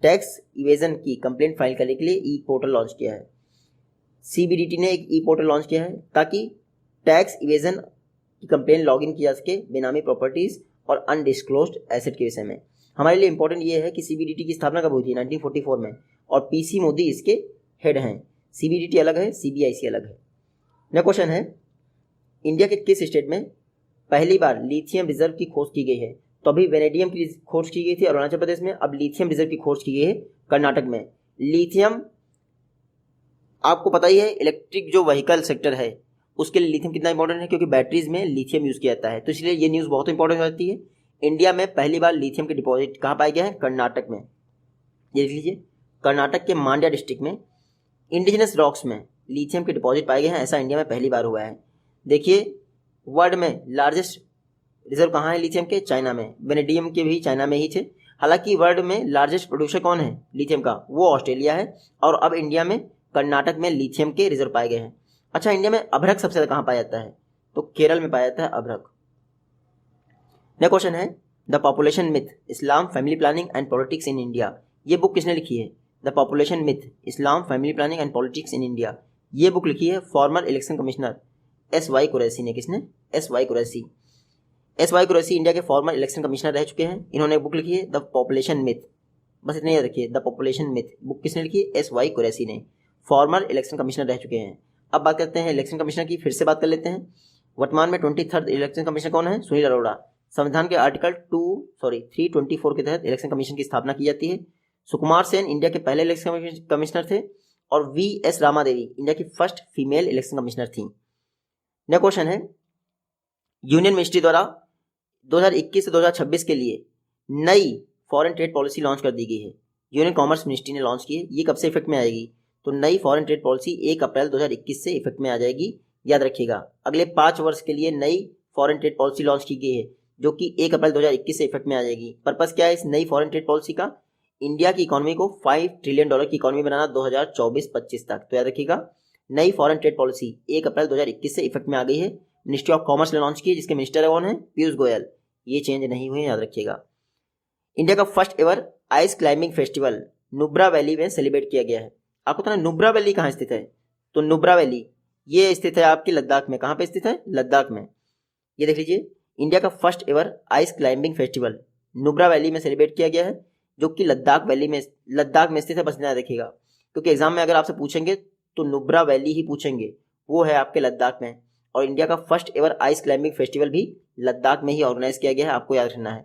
टैक्स इवेजन की कंप्लेंट फाइल करने के लिए ई पोर्टल लॉन्च किया है। CBDT ने एक ई पोर्टल लॉन्च किया है ताकि टैक्स इवेजन की कंप्लेंट लॉगिन किया जा सके बेनामी प्रॉपर्टीज और अनडिस्क्लोज्ड एसेट के विषय में। हमारे लिए इंपॉर्टेंट ये है कि CBDT की स्थापना कब हुई थी? 1944 में, और PC मोदी इसके हेड हैं। CBDT अलग है, CBIC अलग है। नेक्स्ट क्वेश्चन है, इंडिया के किस स्टेट में पहली बार लिथियम रिजर्व की खोज की गई है? तो अभी वेनेडियम की खोज की गई थी अरुणाचल प्रदेश में, अब लिथियम रिजर्व की खोज की गई है कर्नाटक में। लिथियम आपको पता ही है, इलेक्ट्रिक जो व्हीकल सेक्टर है उसके लिए लिथियम कितना इंपॉर्टेंट है, क्योंकि बैटरीज में लिथियम यूज किया जाता है, तो इसलिए ये न्यूज़ बहुत इंपॉर्टेंट हो जाती है। इंडिया में पहली बार लिथियम के डिपॉजिट कहाँ पाया गया है? कर्नाटक में। ये देख लीजिए, कर्नाटक के मांड्या डिस्ट्रिक्ट में इंडिजिनस रॉक्स में लिथियम के डिपॉजिट पाए गए हैं, ऐसा इंडिया में पहली बार हुआ है। देखिए, वर्ल्ड में लार्जेस्ट रिजर्व कहाँ है लिथियम के? चाइना में। वेनेडियम के भी चाइना में ही थे। हालांकि वर्ल्ड में लार्जेस्ट प्रोड्यूसर कौन है लिथियम का? वो ऑस्ट्रेलिया है। और अब इंडिया में कर्नाटक में लिथियम के रिजर्व पाए गए हैं। अच्छा, इंडिया में अभ्रक सबसे ज़्यादा कहाँ पाया जाता है? तो केरल में पाया जाता है अभ्रक। नेक्स्ट क्वेश्चन है, the population myth, Islam, family planning and politics in India. ये बुक किसने लिखी है? The population myth, Islam, family planning and politics in India. ये बुक लिखी है farmer election commissioner SY Qureshi ने। किसने? SY Qureshi. SY Qureshi India के फॉर्मर इलेक्शन कमिश्नर रह चुके हैं। इन्होंने एक बुक लिखी है द पॉपुलेशन मिथ, बस इतने याद रखिए, द पॉपुलेशन मिथ। बुक किसने लिखी है? SY कुरैशी ने। फॉर्मर इलेक्शन कमिश्नर रह चुके हैं। अब बात करते हैं इलेक्शन कमिश्नर की, फिर से बात कर लेते हैं। वर्तमान में 23rd इलेक्शन कमिश्नर कौन है? सुनील अरोड़ा। संविधान के आर्टिकल 324 के तहत इलेक्शन कमीशन की स्थापना की जाती है। सुकुमार सेन इंडिया के पहले इलेक्शन कमिश्नर थे और VS रामा देवी इंडिया की फर्स्ट फीमेल इलेक्शन कमिश्नर थी। नेक्स्ट क्वेश्चन है, यूनियन मिनिस्ट्री द्वारा 2021 से 2026 के लिए नई फॉरेन ट्रेड पॉलिसी लॉन्च कर दी गई है। यूनियन कॉमर्स मिनिस्ट्री ने लॉन्च की है। ये कब से इफेक्ट में आएगी? तो नई फॉरेन ट्रेड पॉलिसी 1 अप्रैल 2021 से इफेक्ट में आ जाएगी। याद रखिएगा, अगले 5 वर्ष के लिए नई फॉरेन ट्रेड पॉलिसी लॉन्च की गई है जो कि 1 अप्रैल 2021 से इफेक्ट में आ जाएगी। पर्पस क्या है इस नई फॉरेन ट्रेड पॉलिसी का? इंडिया की इकोनॉमी को $5 ट्रिलियन की इकोनॉमी बनाना 2024-25 तक। तो याद रखिएगा, नई फॉरेन ट्रेड पॉलिसी 1 अप्रैल 2021 से इफेक्ट में आ गई है। मिनिस्ट्री ऑफ कॉमर्स ने लॉन्च की है, जिसके मिनिस्टर कौन है? पीयूष गोयल। ये चेंज नहीं हुए, याद रखिएगा। इंडिया का first ever ice climbing festival Nubra valley में सेलिब्रेट किया गया है। आपको पता है नुब्रा वैली कहाँ स्थित है? तो नुब्रा वैली ये स्थित है आपकी लद्दाख में। कहाँ पे स्थित है? लद्दाख में। ये देख लीजिए, इंडिया का first ever ice climbing festival Nubra valley में सेलिब्रेट किया गया है, जो कि लद्दाख में स्थित है। बस ध्यान रखिएगा, क्योंकि एग्जाम में अगर आपसे पूछेंगे तो नुब्रा वैली ही पूछेंगे, वो है आपके लद्दाख में। और इंडिया का first ever ice climbing festival भी लद्दाख में ही ऑर्गेनाइज किया गया है, आपको याद रखना है।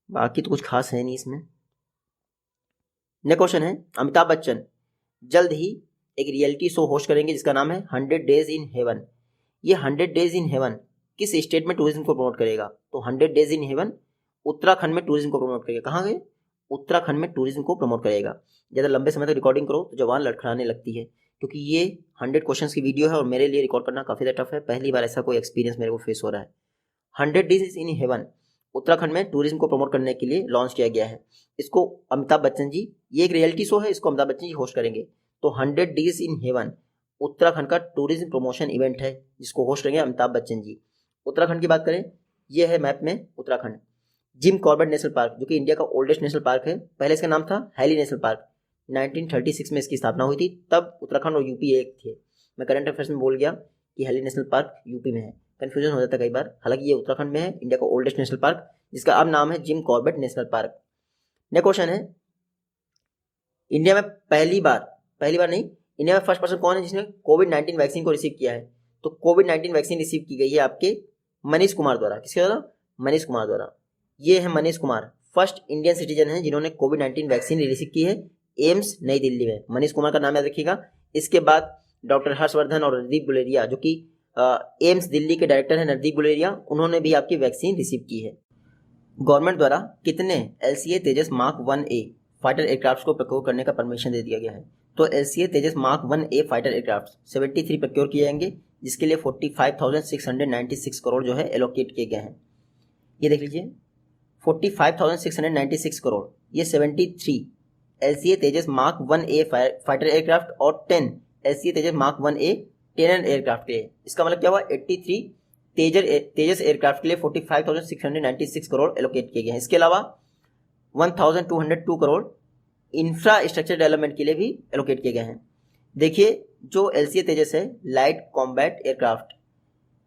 बाकी तो कुछ खास है नहीं इसमें। नेक्स्ट क्वेश्चन है, अमिताभ बच्चन जल्द ही एक रियलिटी शो होस्ट करेंगे जिसका नाम है 100 डेज इन हेवन। ये 100 डेज इन हेवन किस स्टेट में टूरिज्म को प्रमोट करेगा? तो 100 डेज इन हेवन उत्तराखंड में टूरिज्म को प्रमोट करेगा। कहाँ गए? उत्तराखंड में टूरिज्म को प्रमोट करेगा। ज़्यादा लंबे समय तक रिकॉर्डिंग करो तो जवान लड़खड़ाने लगती है, क्योंकि ये 100 क्वेश्चंस की वीडियो है और मेरे लिए रिकॉर्ड करना काफ़ी ज़्यादा टफ है। पहली बार ऐसा कोई एक्सपीरियंस मेरे को फेस हो रहा है। 100 डेज इन हेवन उत्तराखंड में टूरिज्म को प्रमोट करने के लिए लॉन्च किया गया है। इसको अमिताभ बच्चन जी, ये एक रियलिटी शो है, इसको अमिताभ बच्चन जी होस्ट करेंगे। तो 100 डेज इन हेवन उत्तराखंड का टूरिज्म प्रमोशन इवेंट है, जिसको होस्ट करेंगे अमिताभ बच्चन जी। उत्तराखंड की बात करें, ये है मैप में Uttarakhand. Jim Corbett national park, जो कि इंडिया का ओल्डेस्ट नेशनल पार्क है, पहले इसका नाम था हैली नेशनल पार्क। 1936 में इसकी स्थापना हुई थी, तब उत्तराखंड और यूपी एक थे। मैं करंट अफेयर्स में बोल गया कि हैली नेशनल पार्क यूपी में है, कन्फ्यूजन हो जाता है कई बार। हालांकि ये उत्तराखंड में है, इंडिया का ओल्डेस्ट नेशनल पार्क, जिसका अब नाम है Jim Corbett national park. Next question है, इंडिया में पहली बार नहीं, इंडिया में फर्स्ट पर्सन कौन है जिसने कोविड-19 वैक्सीन को रिसीव किया है? तो कोविड-19 वैक्सीन रिसीव की गई है आपके मनीष कुमार द्वारा। किसके द्वारा? मनीष कुमार द्वारा। ये है Manish Kumar, first Indian citizen है जिन्होंने कोविड-19 वैक्सीन रिसीव की है एम्स नई दिल्ली में। मनीष कुमार का नाम याद रखिएगा। इसके बाद डॉक्टर हर्षवर्धन और रणदीप गुलेरिया, जो कि एम्स दिल्ली के डायरेक्टर हैं रणदीप गुलेरिया, उन्होंने भी आपकी वैक्सीन रिसीव की है। गवर्नमेंट द्वारा कितने LCA Tejas mark 1A fighter aircraft को प्रोक्योर करने का परमिशन दे दिया गया है? तो LCA Tejas mark 1A fighter aircraft 73 procure किए जाएंगे, जिसके लिए 45,696 करोड़ जो है एलोकेट किए गए हैं। ये देख लीजिए, 45,696 करोड़। ये 73 LCA Tejas mark 1A fighter aircraft और 10 LCA Tejas mark 1A tenor aircraft के लिए। इसका मतलब क्या हुआ, 83 तेजस एयरक्राफ्ट के लिए 45,696 करोड़ एलोकेट किए गए हैं। इसके अलावा 1,202 करोड़ इंफ्रास्ट्रक्चर डेवलपमेंट के लिए भी एलोकेट किए गए हैं। देखिए जो LCA तेजस है लाइट कॉम्बैट एयरक्राफ्ट,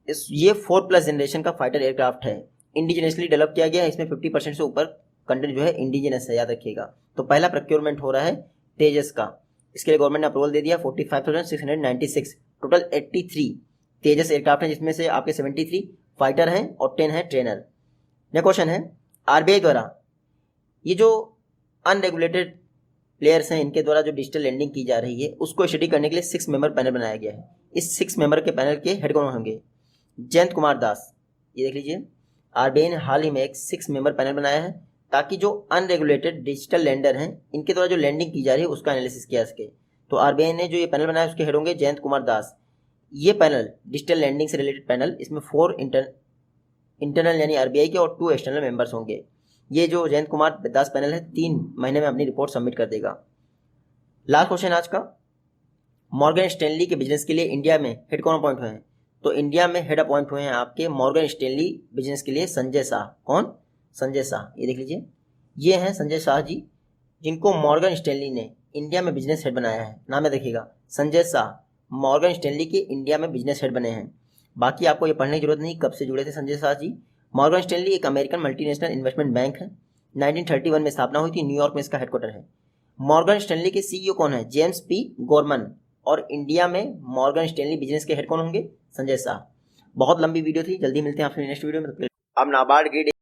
ये 4+ जनरेशन का फाइटर एयरक्राफ्ट है, इंडिजिनसली डेवलप किया गया है। इसमें 50% से ऊपर कंटेंट जो है इंडिजिनस है, याद रखिएगा। तो पहला प्रोक्योरमेंट हो रहा है तेजस का, इसके लिए गवर्नमेंट ने अप्रूवल दे दिया। 45,696 टोटल 83 तेजस एयरक्राफ्ट हैं, जिसमें से आपके 73 फाइटर हैं और 10 हैं ट्रेनर। नेक्स्ट क्वेश्चन है, RBI द्वारा ये जो अनरेगुलेटेड प्लेयर्स हैं इनके द्वारा जो डिजिटल लैंडिंग की जा रही है उसको स्टडी करने के लिए 6 मेंबर पैनल बनाया गया है। इस 6 मेंबर के पैनल के हेड कौन होंगे, जयंत कुमार दास। ये देख लीजिए, RBI ने हाल ही में एक 6 मेंबर पैनल बनाया है ताकि जो अनरेगुलेटेड डिजिटल लैंडर हैं इनके द्वारा जो लैंडिंग की जा रही है उसका एनालिसिस किया सके। तो RBI ने जो ये पैनल बनाया उसके हेड होंगे जयंत कुमार दास। ये पैनल डिजिटल लैंडिंग से रिलेटेड पैनल, इसमें 4 इंटरनल यानी RBI के और 2 एक्सटर्नल मेंबर्स होंगे। ये जो जयंत कुमार दास पैनल है 3 महीने में अपनी रिपोर्ट सबमिट कर देगा। लास्ट क्वेश्चन आज का, मॉर्गन स्टैनली के बिजनेस के लिए इंडिया में हेड कौन अपॉइंट हुए हैं। तो इंडिया में हेड अपॉइंट हुए हैं आपके मॉर्गन स्टैनली बिजनेस के लिए संजय शाह। कौन, संजय शाह। ये देख लीजिए, ये हैं संजय शाह जी, जिनको मॉर्गन स्टैनली ने इंडिया में बिजनेस हेड बनाया है। नाम है देखिएगा, संजय शाह मॉर्गन स्टैनली के इंडिया में बिजनेस हेड बने हैं। बाकी आपको ये पढ़ने की जरूरत नहीं कब से जुड़े थे संजय शाह जी। मॉर्गन स्टैनली एक अमेरिकन मल्टीनेशनल इन्वेस्टमेंट बैंक है, 1931 में स्थापना हुई थी, न्यूयॉर्क में इसका हेडक्वार्टर है। मॉर्गन स्टैनली के CEO कौन है, जेम्स पी गोरमन। और इंडिया में मॉर्गन स्टैनली बिजनेस के हेड कौन होंगे, संजय शाह। बहुत लंबी वीडियो थी, जल्दी मिलते हैं आपसे नेक्स्ट वीडियो में। अब नाबार्ड ग्रेड